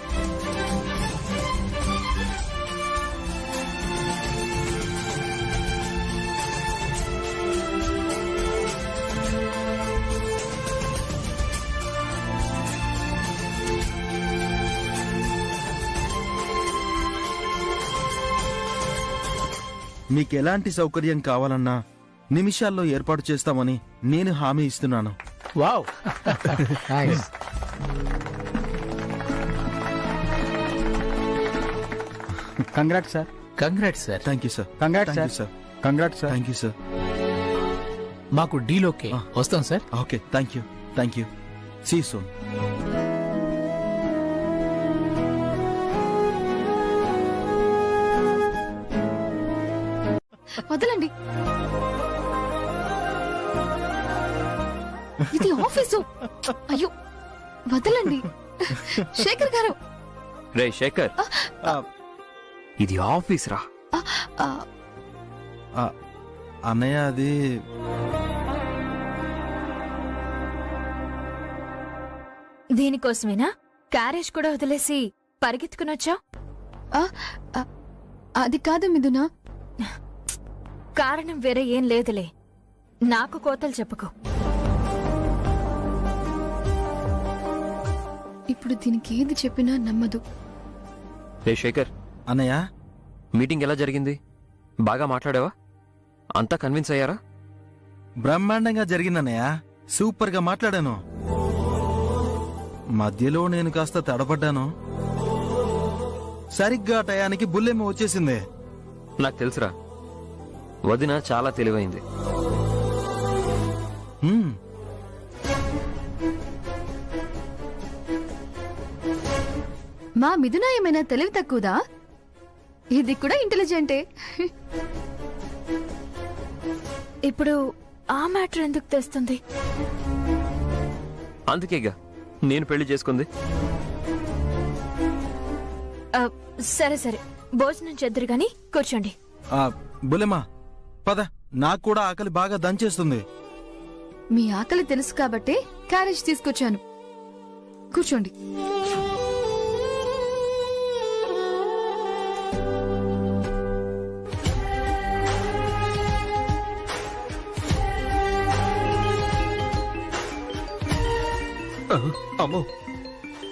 మీకు ఎలాంటి సౌకర్యం కావాలన్నా నిమిషాల్లో ఏర్పాటు చేస్తామని నేను హామీ ఇస్తున్నాను. Wow, congrats sir. Congrats sir. Thank you sir. Congrats sir. Congrats sir. Thank you sir. మాకు డీల్ ఓకే. వస్తాం sir. Okay, thank you. Thank you. See soon. వదలండి, ఇది ఆఫీసు. అయ్యో వదలండి. శేఖర్ గారు. రే శేఖర్, ఇది ఆఫీస్ రా. అన్నయ్య, అది దీనికోసమేనా క్యారేజ్ కూడా వదిలేసి పరిగెత్తుకునొచ్చావు? అది కాదు మిథున, కారణం వేరే ఏం లేదులే. నాకు కోతలు చెప్పుకో. ఇప్పుడు దీనికి ఏది చెప్పినా నమ్మదు. రే శేఖర్, అన్నయ్య, మీటింగ్ ఎలా జరిగింది? బాగా మాట్లాడావా? అంతా కన్విన్స్ అయ్యారా? బ్రహ్మాండంగా జరిగిందన్నయ్య. సూపర్ గా మాట్లాడాను. మధ్యలో నేను కాస్త తడబడ్డాను. సరిగ్గా టయానికి బుల్లెమ్మ వచ్చేసింది. నాకు తెలుసురా, వదిన చాలా తెలివైంది. హ్మ్. మా మిథున ఏమైనా తెలివి తక్కువదా? ఇది కూడా ఇంటెలిజెంటే. ఇప్పుడు ఆ మ్యాటర్ ఎందుకు తెస్తుంది? అందుకేగా నేను పెళ్లి చేసుకుంది. సరే సరే, భోజనం చేద్దరు గాని కూర్చోండి. బుల్లెమ్మ పద, నాకు కూడా ఆకలి బాగా దంచేస్తుంది. మీ ఆకలి తెలుసు కాబట్టే క్యారేజ్ తీసుకొచ్చాను. కూర్చోండి. అమ్మో,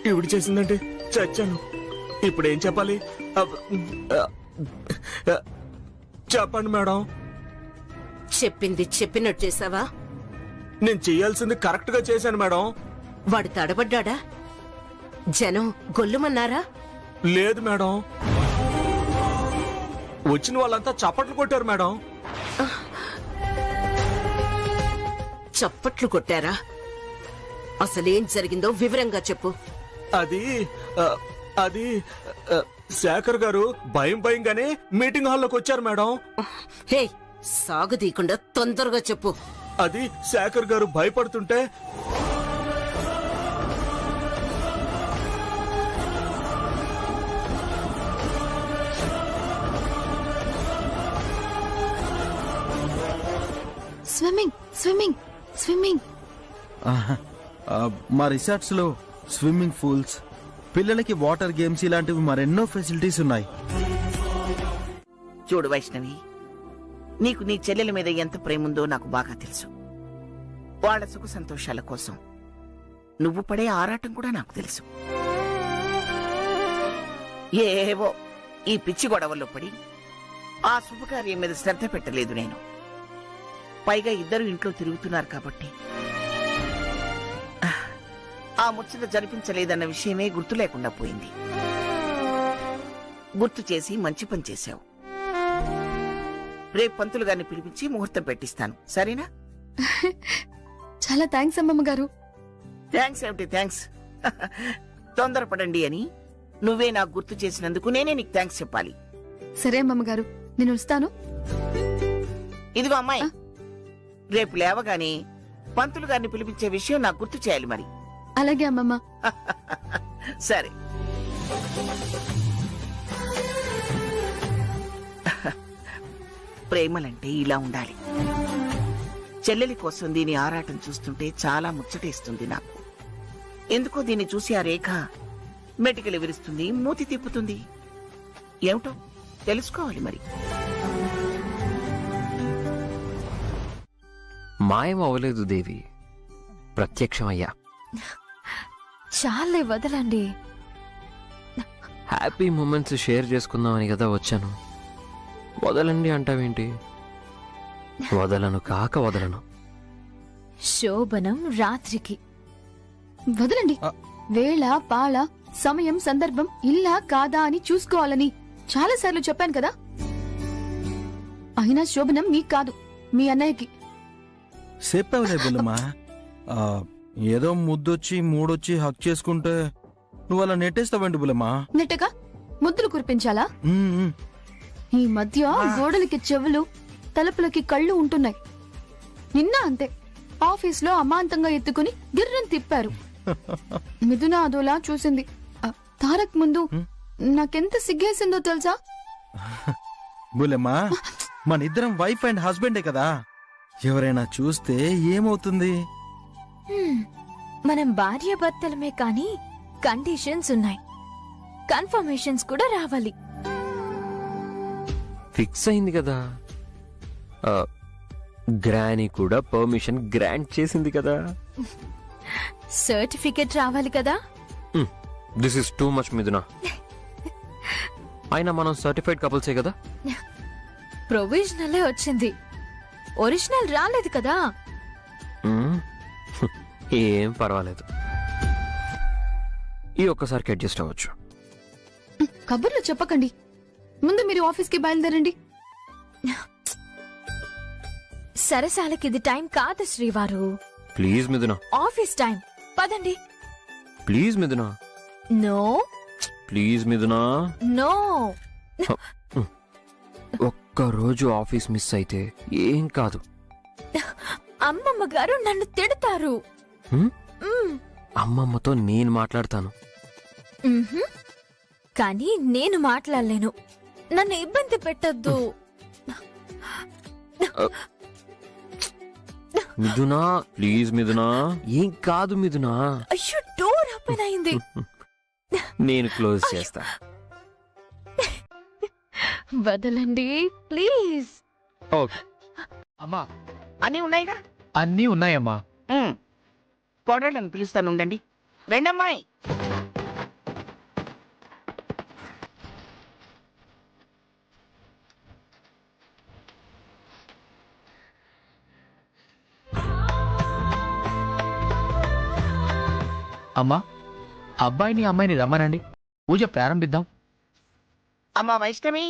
ఇవిడి చేసిందంటే చచ్చాను. ఇప్పుడేం చెప్పాలి? చెప్పండి మేడం. చెప్పింది చెప్పినట్టు చేసావా? నేను చెయ్యాల్సింది కరెక్ట్ గా చేశాను మేడం. వాడు తడబడ్డా? జనం గొల్లుమన్నారా? లేదు మేడం, వచ్చిన వాళ్ళంతా చప్పట్లు కొట్టారు మేడం. చప్పట్లు కొట్టారా? అసలేం జరిగిందో వివరంగా చెప్పు. అది శేఖర్ గారు భయం భయంగానే మీటింగ్ హాల్లోకి వచ్చారు మేడం. హే, సాగుదీయకుండా తొందరగా చెప్పు. అది శేఖర్ గారు భయపడుతుంటే స్విమ్మింగ్ స్విమ్మింగ్ స్విమ్మింగ్. మా రిసార్ట్స్ లో స్విమ్మింగ్ పూల్స్, పిల్లలకి వాటర్ గేమ్స్ ఇలాంటివి మరెన్నో ఫెసిలిటీస్ ఉన్నాయి. చూడు వైష్ణవి, నీకు నీ చెల్లెల మీద ఎంత ప్రేముందో నాకు బాగా తెలుసు. వాళ్ళ సుఖ సంతోషాల కోసం నువ్వు పడే ఆరాటం కూడా నాకు తెలుసు. ఏవో ఈ పిచ్చి గొడవల్లో పడి ఆ శుభకార్యం మీద శ్రద్ధ పెట్టలేదు నేను. పైగా ఇద్దరు ఇంట్లో తిరుగుతున్నారు కాబట్టి ఆ ముచ్చట జరిపించలేదన్న విషయమే గుర్తు లేకుండా పోయింది. గుర్తు చేసి మంచి పని చేశావు. రేపు పంతులు గారిని పిలిపించి ముహూర్తం పెట్టిస్తాను, సరేనా? చాలా థ్యాంక్స్ అమ్మమ్మ గారు. థ్యాంక్స్ ఏమిటి థ్యాంక్స్? తొందరపడండి అని నువ్వే నాకు గుర్తు చేసినందుకు నేనే నీకు థ్యాంక్స్ చెప్పాలి. సరే అమ్మమ్మ గారు, నేను వస్తాను. ఇదిగో అమ్మాయి, రేపు లేవగానే పంతులు గారిని పిలిపించే విషయం నాకు గుర్తు చేయాలి మరి. అలాగే అమ్మమ్మ. సరే. ప్రేమలంటే ఇలా ఉండాలి. చెల్లెలి కోసం దీని ఆరాటం చూస్తుంటే చాలా ముచ్చటేస్తుంది నాకు. ఎందుకో దీన్ని చూసి ఆ రేఖ మెటికలు విరుస్తుంది, మూతి తిప్పుతుంది. ఏమిటో తెలుసుకోవాలి మరి. మాయం అవ్వలేదు దేవి, ప్రత్యక్షమయ్యా. చాలే వదలండి. హ్యాపీ మూమెంట్స్ షేర్ చేసుకుందామని కదా వచ్చాను. వదలండి అంటావేంటి? వదలను కాక వదలను. శోభనం రాత్రికి వదలండి. వేళ పాళ, సమయం, సందర్భం ఇల్లా కాదా అని చూసుకోవాలని చాలా సార్లు చెప్పాను కదా. అయినా శోభనం మీకు కాదు, మీ అన్నయ్యకి. చెప్పావులే బుల్లమ్మా. ఏదో ముద్దొచ్చి మూడొచ్చి హక్ చేసుకుంటే నువ్వు అలా నెట్టేస్తావండి బుల్లమ్మా. నెట్టగా ముద్దులు కురిపించాలా? ఉమ్. ఈ మధ్య గోడలకి చెవులు, తలుపులకి కళ్ళు ఉంటున్నాయి. నిన్న అంతే, ఆఫీస్లో అమాంతంగా ఎత్తుకుని గిర్రని తిప్పారు. మిథున అదోలా చూసింది. తారక్ ముందు నాకెంత సిగ్గేసిందో తెలుసా? బుల్లమ్మా, మన ఇద్దరం వైఫ్ అండ్ హస్బెండే కదా. ఎవరైనా చూస్తే ఏమవుతుంది? మనం భార్యాభర్తలమే కానీ కండిషన్స్ ఉన్నాయి, కన్ఫర్మేషన్స్ కూడా రావాలి. ఫిక్స్ అయింది కదా. గ్రానీ కూడా పర్మిషన్ గ్రాంట్ చేసింది కదా. సర్టిఫికెట్ రావాలి కదా. దిస్ ఇస్ టూ మచ్ మిథునా. అయినా మనం సర్టిఫైడ్ కపుల్సే కదా. ప్రొవిజనలే వచ్చింది, ఒరిజినల్ రాలేదు కదా. ఏం పర్వాలేదు, ఈ ఒక్కసారికి అడ్జస్ట్ అవ్వచ్చు. కబుర్లు చెప్పకండి, ముందు మీరు ఆఫీస్కి బయలుదేరండి. సరసాలకి ఇది టైం కాదు శ్రీవారు, ప్లీజ్ మిథున, ఆఫీస్ టైం. పదండి. ప్లీజ్ మిథున, నో ప్లీజ్ మిథున. నో. ఒక్కరోజు ఆఫీస్ మిస్ అయితే ఏం కాదు. అమ్మమ్మ గారు నన్ను తిడతారు. అమ్మమ్మతో నేను మాట్లాడతాను. కానీ నేను మాట్లాడలేను, నన్ను ఇబ్బంది పెట్టద్దు. మిథునా, ప్లీజ్ మిథునా, ఏం కాదు మిథునా. అయ్యో, డోర్ ఓపెన్ అయింది. నేను క్లోజ్ చేస్తా. వదలండి ప్లీజ్. ఓకే అమ్మా, అన్నీ ఉన్నాయిగా? అన్నీ ఉన్నాయమ్మా. కోడళ్ళని పిలుస్తాను, ఉండండి. రెండమ్మాయి. అమ్మా, అబ్బాయిని అమ్మాయిని రమ్మనండి, పూజ ప్రారంభిద్దాం. అమ్మా వైష్ణవి,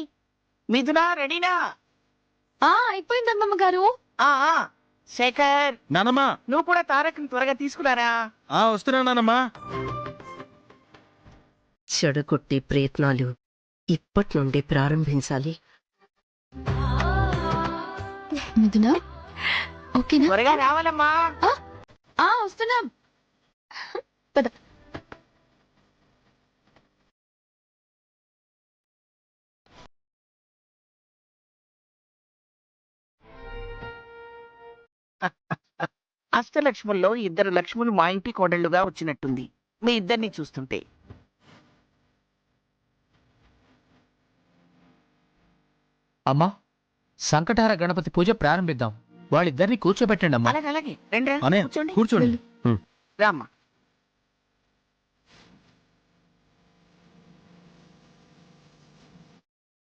మిథునా రెడీనా? అయిపోయింది అమ్మమ్మ గారు. శేఖర్, నానమ్మా. నువ్వు కూడా తారక్ని త్వరగా తీసుకురారా. వస్తున్నా నానమ్మా. చెడగొట్టే ప్రయత్నాలు ఇప్పటి నుండి ప్రారంభించాలి. మిథునా, ఓకేనా? త్వరగా రావాలమ్మా. వస్తున్నాం. పద. అష్టలక్ష్ముల్లో ఇద్దరు లక్ష్ములు మా ఇంటి కోడళ్లుగా వచ్చినట్టుంది మీ ఇద్దరిని చూస్తుంటే. అమ్మా, సంకటహార గణపతి పూజ ప్రారంభిద్దాం. వాళ్ళిద్దరిని కూర్చోబెట్టండి అమ్మా. అలాగే రండి, కూర్చోండి. కూర్చోండి. రామ్మా.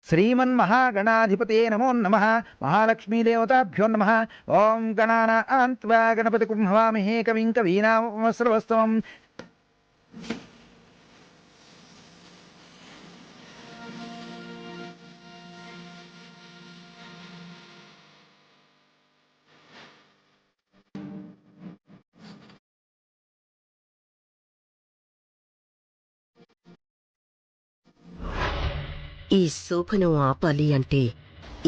శ్రీమన్మహాగణాధిపతే నమో నమః. మహాలక్ష్మీదేవతాభ్యో నమః. ఓం గణానాం త్వా గణపతిం హవామహే కవిం కవీనాముపమశ్రవస్తవం. ఈ శోభను ఆపాలి అంటే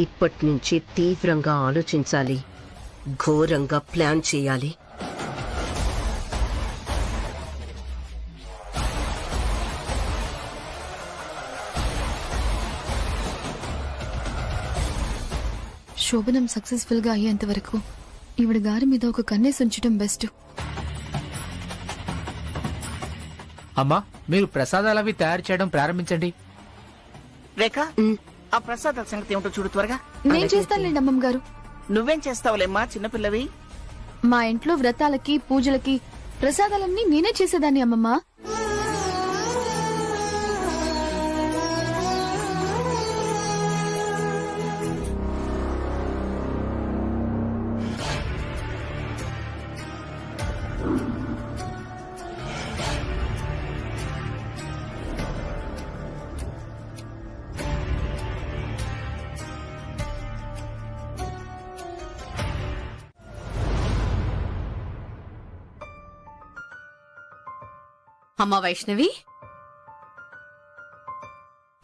ఇప్పటి నుంచి తీవ్రంగా ఆలోచించాలి, ఘోరంగా ప్లాన్ చేయాలి. శోభనం సక్సెస్ఫుల్ గా అయ్యేంత వరకు ఈవిడ గారి మీద ఒక కన్నేసి ఉంచడం బెస్ట్. అమ్మా, మీరు ప్రసాదాలు అవి తయారు చేయడం ప్రారంభించండి. రేఖ, ఆ ప్రసాదాల సంగతి ఏమిటో చూడు త్వరగా. నేను చేస్తానులేండి అమ్మమ్మ గారు. నువ్వేం చేస్తావులేమ్మా, చిన్నపిల్లవి. మా ఇంట్లో వ్రతాలకి పూజలకి ప్రసాదాలన్నీ నేనే చేసేదాన్ని అమ్మమ్మ. అమ్మా వైష్ణవి,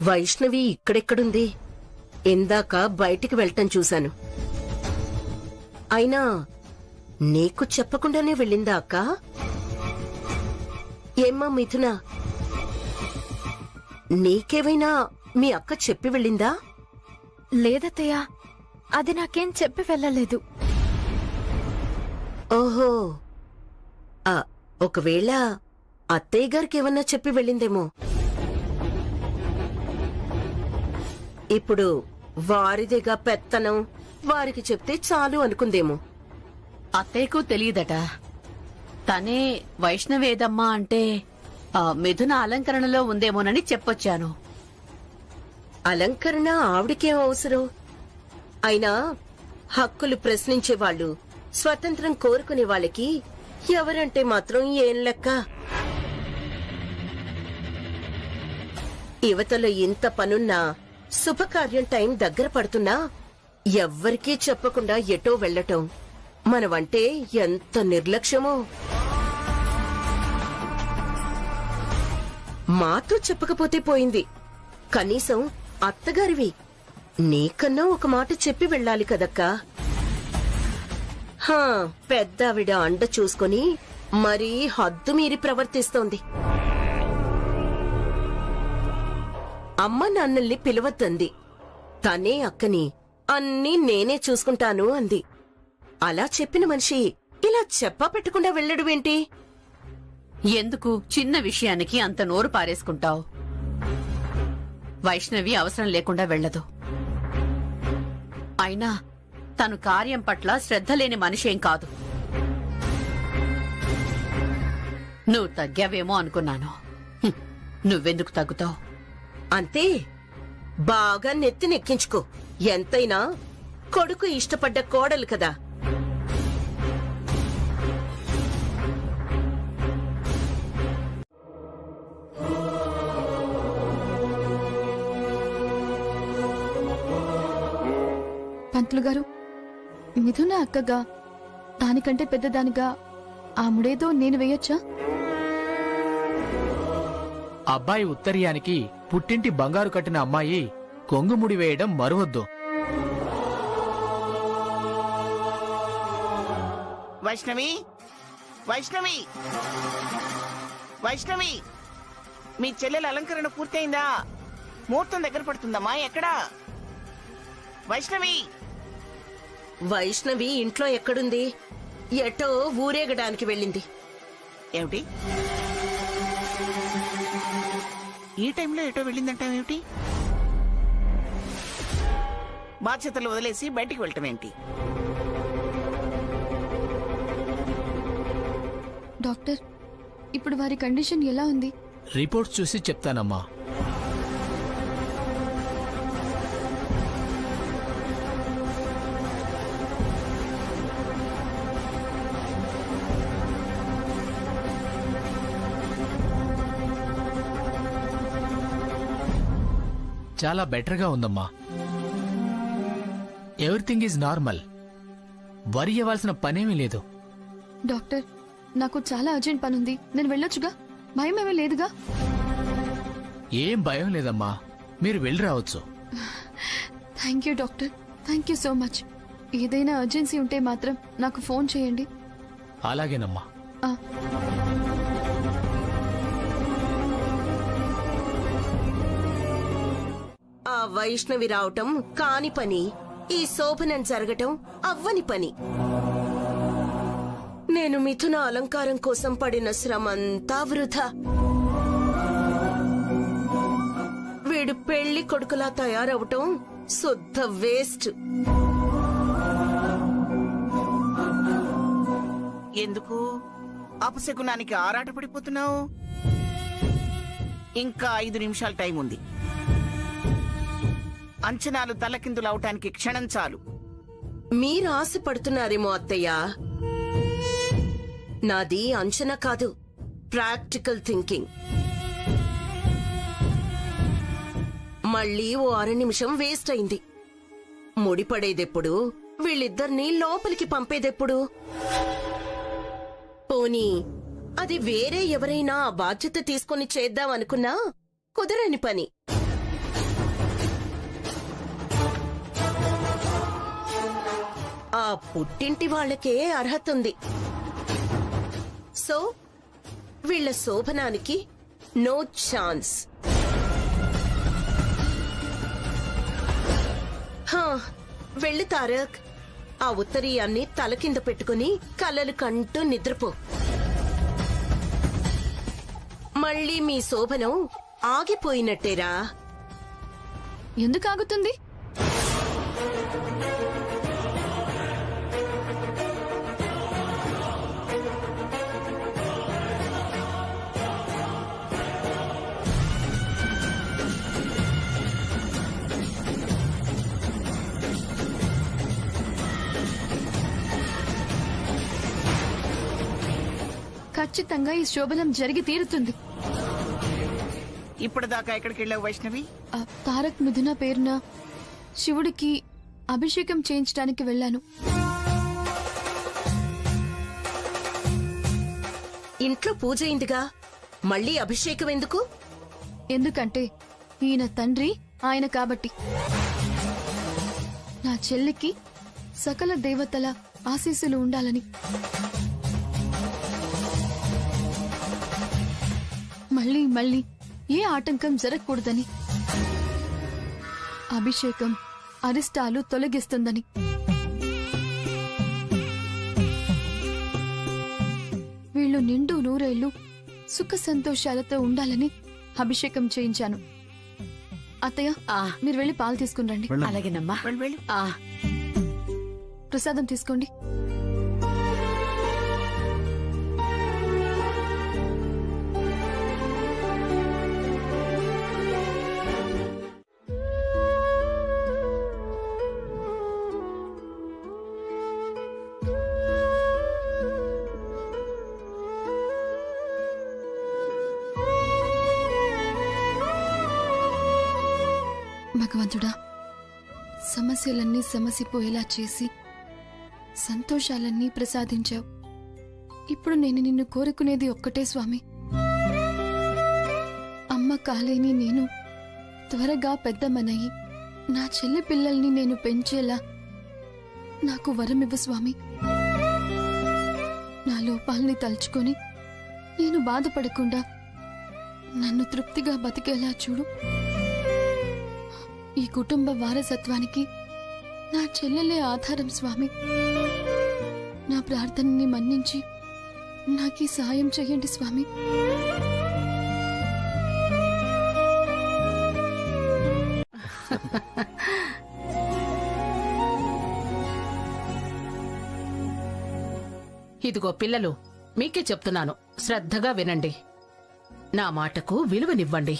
వైష్ణవి ఇక్కడెక్కడుంది? ఇందాక బయటికి వెళ్ళటం చూశాను. అయినా నీకు చెప్పకుండానే వెళ్ళిందా అక్క? ఏమ్మా మిథున, నీకేమైనా మీ అక్క చెప్పి వెళ్ళిందా? లేదత్తయ్య, అది నాకేం చెప్పి వెళ్ళలేదు. ఓహో, ఒకవేళ అత్తయ్య గారికి ఏమన్నా చెప్పి వెళ్ళిందేమో. ఇప్పుడు వారిదిగా పెత్తనం, వారికి చెప్తే చాలు అనుకుందేమో. అత్తయ్యకు తెలియదట. తనే వైష్ణవేదమ్మా అంటే మిథున అలంకరణలో ఉందేమోనని చెప్పొచ్చాను. అలంకరణ ఆవిడకేం అవసరం? అయినా హక్కులు ప్రశ్నించే వాళ్ళు, స్వతంత్రం కోరుకునే వాళ్ళకి ఎవరంటే మాత్రం ఏం లెక్క? యువతలో ఇంత పనున్నా, శుభకార్యం టైం దగ్గర పడుతున్నా ఎవ్వరికీ చెప్పకుండా ఎటో వెళ్లటం మనవంటే ఎంత నిర్లక్ష్యమో. మాతో చెప్పకపోతే పోయింది, కనీసం అత్తగారివి నీకన్నా ఒక మాట చెప్పి వెళ్ళాలి కదక్కా. పెద్దావిడ అండ చూసుకుని మరీ హద్దు మీరి ప్రవర్తిస్తోంది. అమ్మ నాన్నల్ని పిలవద్దంది, తనే అక్కని అన్నీ నేనే చూసుకుంటాను అంది. అలా చెప్పిన మనిషి ఇలా చెప్పా పెట్టకుండా వెళ్ళడువేంటి? ఎందుకు చిన్న విషయానికి అంత నోరు పారేసుకుంటావు? వైష్ణవి అవసరం లేకుండా వెళ్లదు. అయినా తను కార్యం పట్ల శ్రద్ధ లేని మనిషేం కాదు. నువ్వు తగ్గావేమో అనుకున్నాను. నువ్వెందుకు తగ్గుతావు? అంతే, బాగా నెత్తి నెక్కించుకో. ఎంతైనా కొడుకు ఇష్టపడ్డ కోడలు కదా. పంతులు గారు, మిథున అక్కగా దానికంటే పెద్దదానిగా ఆ ముడేదో నేను వేయొచ్చా? అబ్బాయి ఉత్తరీయానికి పుట్టింటి బంగారు కట్టిన అమ్మాయి కొంగుముడి వేయడం మరువద్దు. వైష్ణవి, వైష్ణవి, వైష్ణవి, మీ చెల్లెల అలంకరణ పూర్తయిందా? ముహూర్తం దగ్గర పడుతుందమ్మా. ఎక్కడా వైష్ణవి? వైష్ణవి ఇంట్లో ఎక్కడుంది? ఎటో ఊరేగడానికి వెళ్ళింది. ఏమిటి ఈ టైంలో ఎటో వెళ్ళిందంటావేమిటి? బాధ్యతలు వదిలేసి బయటికి వెళ్ళటం ఏంటి? డాక్టర్, ఇప్పుడు వారి కండిషన్ ఎలా ఉంది? రిపోర్ట్స్ చూసి చెప్తానమ్మా. చాలా బెటర్గా ఉందమ్మా. Everything is normal. వరి అవ్వాల్సిన పనేమీ లేదు. డాక్టర్, నాకు చాలా అర్జెంట్ పనుంది, నేను వెళ్ళొచ్చుగా? భయమేమీ లేదుగా? ఏం భయం లేదమ్మా, మీరు వెళ్ళి రావచ్చు. Thank you doctor, thank you so much. ఏదైనా అర్జెన్సీ ఉంటే మాత్రం నాకు ఫోన్ చేయండి. అలాగేనమ్మా. ఆ వైష్ణవి రావటం కాని పని, ఈ శోభనం జరగటం అవ్వని పని. నేను మిథున అలంకారం కోసం పడిన శ్రమంతా వృధా. వీడు పెళ్లి కొడుకులా తయారవటం శుద్ధ వేస్ట్. ఎందుకు అపశకునానికి ఆరాటపడిపోతున్నావు? ఇంకా 5 నిమిషాల టైం ఉంది. అంచనాలు తలకిందులవటానికి క్షణం చాలు. మీరు ఆశపడుతున్నారేమో అత్తయ్య. నాది అంచనా కాదు, ప్రాక్టికల్ థింకింగ్. మళ్ళీ ఓ 6 నిమిషం వేస్ట్ అయింది. ముడిపడేదెప్పుడు? వీళ్ళిద్దరినీ లోపలికి పంపేదెప్పుడు? పోనీ అది వేరే ఎవరైనా ఆ బాధ్యత తీసుకొని చేద్దామనుకున్నా కుదరని పని. ఆ పుట్టింటి వాళ్ళకే అర్హత ఉంది. సో వీళ్ల శోభనానికి నో ఛాన్స్. వెళ్ళి తారక్, ఆ ఉత్తరీయాన్ని తల కింద పెట్టుకుని కలలు కంటూ నిద్రపో. మళ్ళీ మీ శోభనం ఆగిపోయినట్టేరా. ఎందుకు ఆగుతుంది? ఖచ్చితంగా ఈ శోభనం జరిగి తీరుతుంది. ఇప్పటిదాకా ఎక్కడికి వెళ్ళావు వైష్ణవి? తారక్ మిథున పేరున శివుడికి అభిషేకం చేయించడానికి వెళ్ళాను. ఇంట్లో పూజ అయిందిగా, మళ్ళీ అభిషేకం ఎందుకు? ఎందుకంటే ఈయన తండ్రి ఆయన కాబట్టి. నా చెల్లికి సకల దేవతల ఆశీస్సులు ఉండాలని. మళ్ళీ మళ్ళీ ఏ ఆటంకం జరగకూడదని. అభిషేకం అరిష్టాలు తొలగిస్తుందని. వీళ్ళు నిండు నూరేళ్లు సుఖ సంతోషాలతో ఉండాలని అభిషేకం చేయించాను. అత్తయ్య, మీరు వెళ్ళి పాలు తీసుకుని రండి. అలాగేనమ్మా. ప్రసాదం తీసుకోండి. భగవంతుడా, సమస్యలన్నీ సమసిపోయేలా చేసి సంతోషాలన్నీ ప్రసాదించావు. ఇప్పుడు నేను నిన్ను కోరుకునేది ఒక్కటే స్వామి. అమ్మ కాలేని నేను త్వరగా పెద్దమ్మనయ్యి నా చెల్లి పిల్లల్ని నేను పెంచేలా నాకు వరమివ్వు స్వామి. నా లోపాలని తలుచుకొని నేను బాధపడకుండా నన్ను తృప్తిగా బతికేలా చూడు. ఈ కుటుంబ వారసత్వానికి నా చెల్లెలే ఆధారం స్వామి. నా ప్రార్థనని మన్నించి నాకీ సాయం చెయ్యండి స్వామి. ఇదిగో పిల్లలు, మీకే చెప్తున్నాను, శ్రద్ధగా వినండి. నా మాటకు విలువనివ్వండి.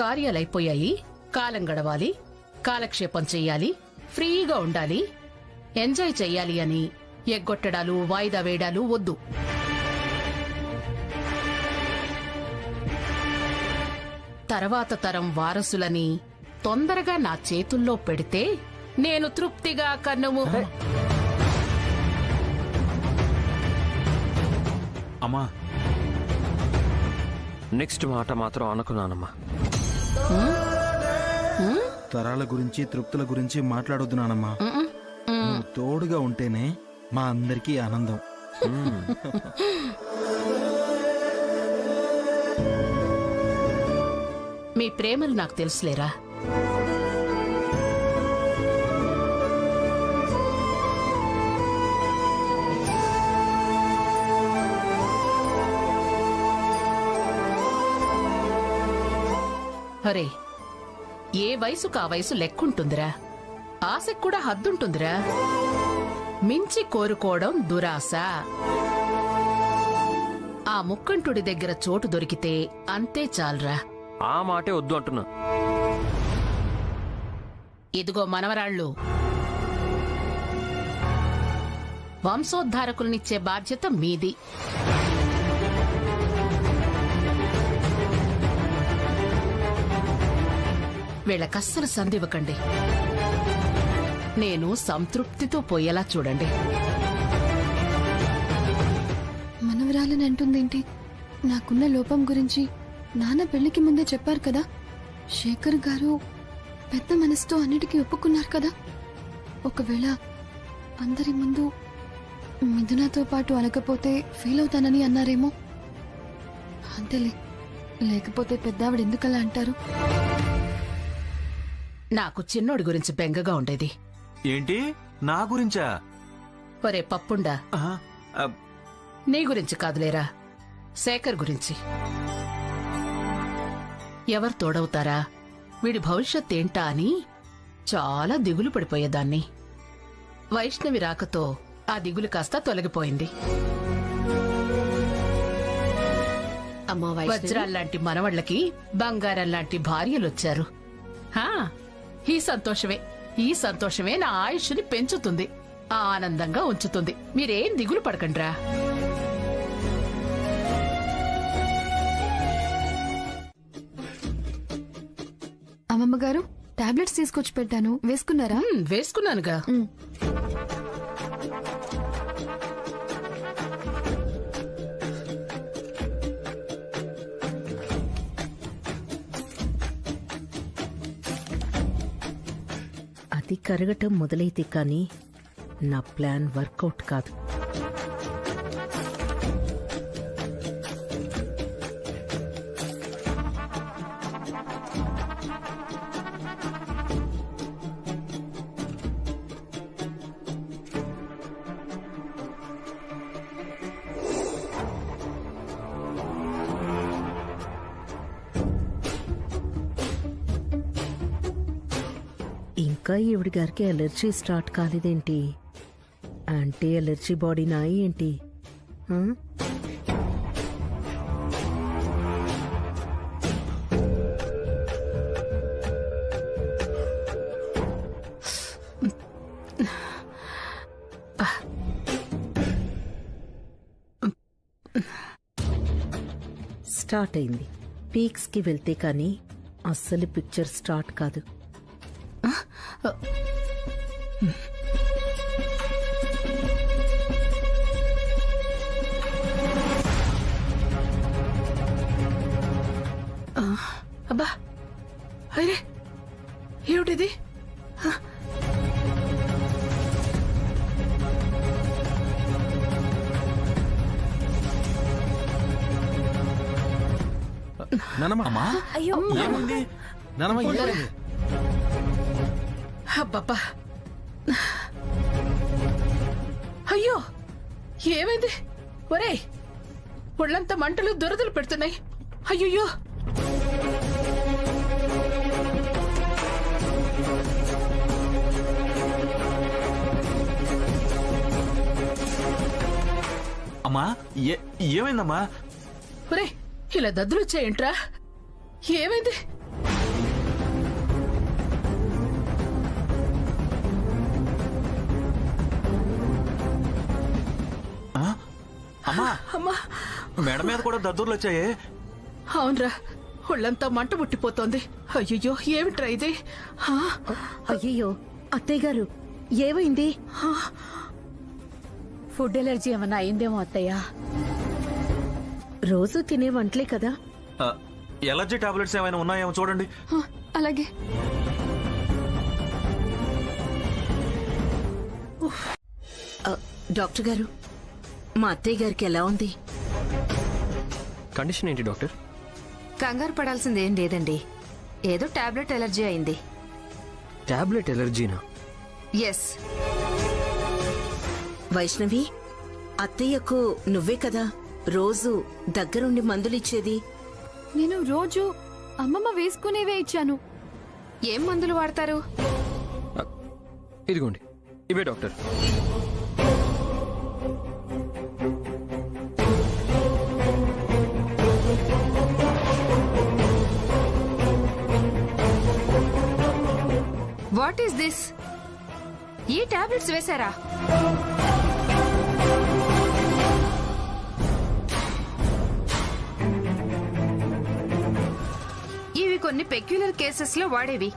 కార్యాలైపోయాయి, కాలం గడవాలి, కాలక్షేపం చెయ్యాలి, ఫ్రీగా ఉండాలి, ఎంజాయ్ చెయ్యాలి అని ఎగ్గొట్టడాలు, వాయిదా వేయడాలు వద్దు. తర్వాత తరం వారసులని తొందరగా నా చేతుల్లో పెడితే నేను తృప్తిగా కన్నుము. అమ్మా, నెక్స్ట్ మాట మాత్రం అనుకున్నానమ్మా. తరాల గురించి తృప్తుల గురించి మాట్లాడొద్దు నానమ్మా. నువ్వు తోడుగా ఉంటేనే మా అందరికీ ఆనందం. మీ ప్రేమలు నాకు తెలుసులేరా. అరే, ఏ వయసుకు ఆ వయసు లెక్కుంటుందిరా. ఆశకు కూడా హద్దుంటుందిరా. మించి కోరుకోవడం దురాశ. ఆ ముక్కంటుడి దగ్గర చోటు దొరికితే అంతే చాలరా. ఆ మాటే వద్దు అంటున్నా. ఇదిగో మనవరాళ్ళు, వంశోద్ధారకులనిచ్చే బాధ్యత మీది. వీళ్ళకస్సలు సందివ్వకండి. నేను సంతృప్తితో పోయేలా చూడండి. మనవరాలని అంటుందేంటి? నాకున్న లోపం గురించి నాన్న పెళ్లికి ముందే చెప్పారు కదా. శేఖర్ గారు పెద్ద మనసుతో అన్నిటికీ ఒప్పుకున్నారు కదా. ఒకవేళ అందరి ముందు మిథునతో పాటు అనకపోతే ఫీల్ అవుతానని అన్నారేమో. అంతేలే, లేకపోతే పెద్దావిడ ఎందుకలా అంటారు? నాకు చిన్నోడి గురించి బెంగగా ఉండేది. ఏంటి, నా గురించా? ఒరే పప్పుండా, నీ గురించి కాదులేరా, శేఖర్ గురించి. ఎవరు తోడవుతారా, వీడి భవిష్యత్ ఏంటా అని చాలా దిగులు పడిపోయేదాన్ని. వైష్ణవి రాకతో ఆ దిగులు కాస్త తొలగిపోయింది. వజ్రాల్లాంటి మనవళ్లకి బంగారంలాంటి భార్యలొచ్చారు. ఈ సంతోషమే నా ఆయుష్ని పెంచుతుంది. ఆనందంగా ఉంచుతుంది. మీరేం దిగులు పడకండ్రా. అమ్మమ్మ గారు టాబ్లెట్స్ తీసుకొచ్చి పెట్టాను, వేసుకున్నారా? వేసుకున్నానుగా. అది కరగటం మొదలైతే కానీ నా ప్లాన్ వర్కౌట్ కాదు. ఇంకా ఈవిడి గారికి అలర్జీ స్టార్ట్ కాలేదేంటి? యాంటీ అలర్జీ బాడీనా ఏంటి? ఆ? స్టార్ట్ అయింది. పీక్స్ కి వెళ్తే కానీ అస్సలు పిక్చర్ స్టార్ట్ కాదు. అబ్బా, అరే ఏమిటిది? నానమ్మ, అయ్యో ఏమైంది? నానమ్మ, ఏమైంది? అబ్బబ్బా, అయ్యో ఏమైంది? ఒరేయ్, ఒళ్ళంతా మంటలు దురదలు పెడుతున్నాయి. అయ్యో, అమ్మా, ఏమైందమ్మా? ఒరేయ్, ఇలా దద్దులు వచ్చాయంట్రా? ఏమైంది? అమ్మా, అమ్మా, మెడ మీద కూడా దద్దుర్లు వచ్చాయే. అవునరా, ఒళ్ళంతా మంట ముట్టిపోతోంది. అయ్యో, ఏమిట్రా ఇది? అయ్యయ్యో, అత్తయ్య గారు ఏమైంది? ఫుడ్ ఎలర్జీ ఏమన్నా అయిందేమో అత్తయ్య. రోజు తినే వంటలే కదా. ఎలర్జీ టాబ్లెట్స్ ఏమైనా ఉన్నాయేమో చూడండి. అలాగే. డాక్టర్ గారు, మా అత్తయ్య గారికి ఎలా ఉంది? కండిషన్ ఏంటి డాక్టర్? కంగారు పడాల్సిందేం లేదండి, ఏదో టాబ్లెట్ ఎలర్జీ అయింది. టాబ్లెట్ ఎలర్జీనా? ఎస్. వైష్ణవి, అత్తయ్యకు నువ్వే కదా రోజు దగ్గరుండి మందులిచ్చేది. నేను రోజు అమ్మమ్మ వేసుకునేవే ఇచ్చాను. ఏం మందులు వాడతారు? ఇదిగోండి, ఇవే డాక్టర్. What is this? ఈ టాబ్లెట్స్ వేశారా? ఇవి కొన్ని పెక్యులర్ కేసెస్ లో వాడేవి.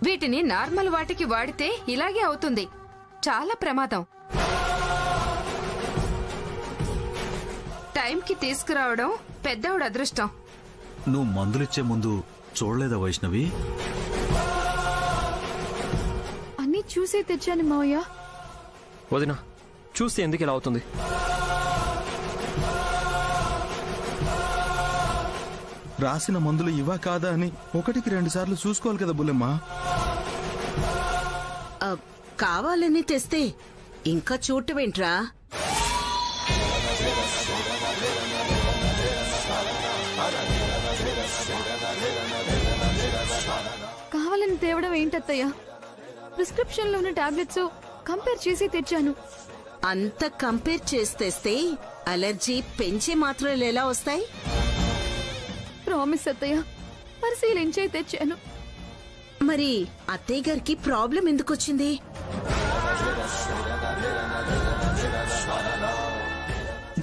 వీటిని నార్మల్ వాటికి వాడితే ఇలాగే అవుతుంది. చాలా ప్రమాదం. టైంకి తీసుకురావడం పెద్దవాడు అదృష్టం. నువ్వు మందులిచ్చే ముందు చూడలేదా వైష్ణవి? అన్నీ చూసే తెచ్చాను మావయ్య. వదినా, చూస్తే ఎందుకు ఇలా అవుతుంది? రాసిన మందులు ఇవా కాదా అని 1-2 సార్లు చూసుకోవాలి కదా బుల్లెమ్మా. కావాలని తెస్తే ఇంకా చూడటమేంట్రా? కావాలని తేవడం ఏంటత్తయ్య? ప్రిస్క్రిప్షన్ లో ఉన్న టాబ్లెట్స్ కంపేర్ చేసి తెచ్చాను. అంత కంపేర్ చేస్తే అలర్జీ పెంచే మాత్రలు ఎలా వస్తాయి? ప్రామిస్ అత్తయ్య, పరిశీలించే తెచ్చాను. మరి అత్తయ్య గారికి ప్రాబ్లం ఎందుకొచ్చింది?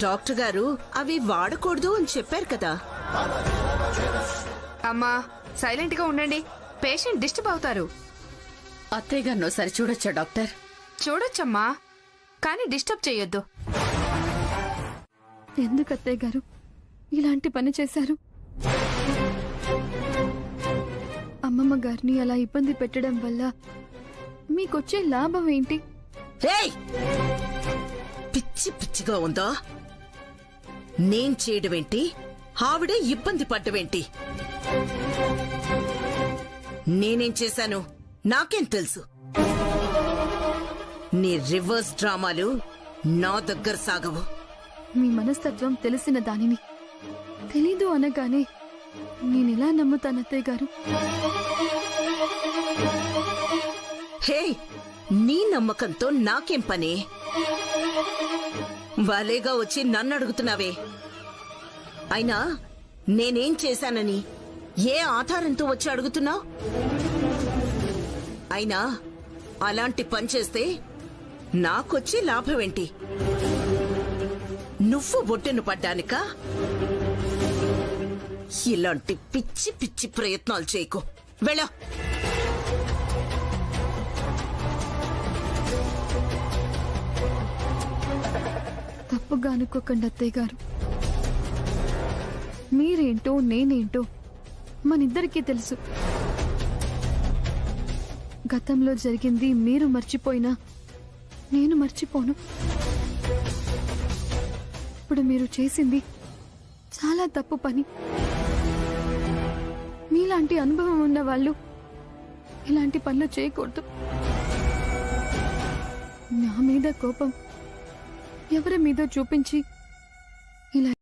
డాక్టర్ గారు అవి వాడకూడదు అని చెప్పారు కదా. అమ్మా సైలెంట్ గా ఉండండి, పేషెంట్ డిస్టర్బ్ అవుతారు. అత్తయ్య గారిని ఒకసారి చూడొచ్చా డాక్టర్? చూడొచ్చమ్మా, కానీ డిస్టర్బ్ చేయొద్దు. ఎందుకు అత్తయ్య గారు ఇలాంటి పని చేశారు? అమ్మమ్మ గారిని అలా ఇబ్బంది పెట్టడం వల్ల మీకొచ్చే లాభం ఏంటి? పిచ్చి పిచ్చిగా ఉందా? నేను చేయడమేంటి, ఆవిడే ఇబ్బంది పడ్డమేంటి? నేనేం చేశాను నాకేం తెలుసు? నీ రివర్స్ డ్రామాలు నా దగ్గర సాగవు. మీ మనస్తత్వం తెలిసిన దానిని తెలీదు అనగానే నేనెలా నమ్ముతాను అత్తయ్య గారు? హే, నీ నమ్మకంతో నాకేం పని? వాలేగా వచ్చి నన్ను అడుగుతున్నావే. అయినా నేనేం చేశానని ఏ ఆధారంతో వచ్చి అడుగుతున్నావు? అయినా అలాంటి పని చేస్తే నాకొచ్చి లాభమేంటి? నువ్వు బొట్టెను పడ్డానికా? ఇలాంటి పిచ్చి పిచ్చి ప్రయత్నాలు చేయకు, వెళ్ళ. తప్పుగా అనుకోకండి అత్తయ్య గారు. మీరేంటో నేనేంటో మనిద్దరికీ తెలుసు. గతంలో జరిగింది మీరు మర్చిపోయినా నేను మర్చిపోను. ఇప్పుడు మీరు చేసింది చాలా తప్పు పని. మీలాంటి అనుభవం ఉన్న వాళ్ళు ఇలాంటి పనులు చేయకూడదు. నా మీద కోపం ఎవరి మీద చూపించి ఇలా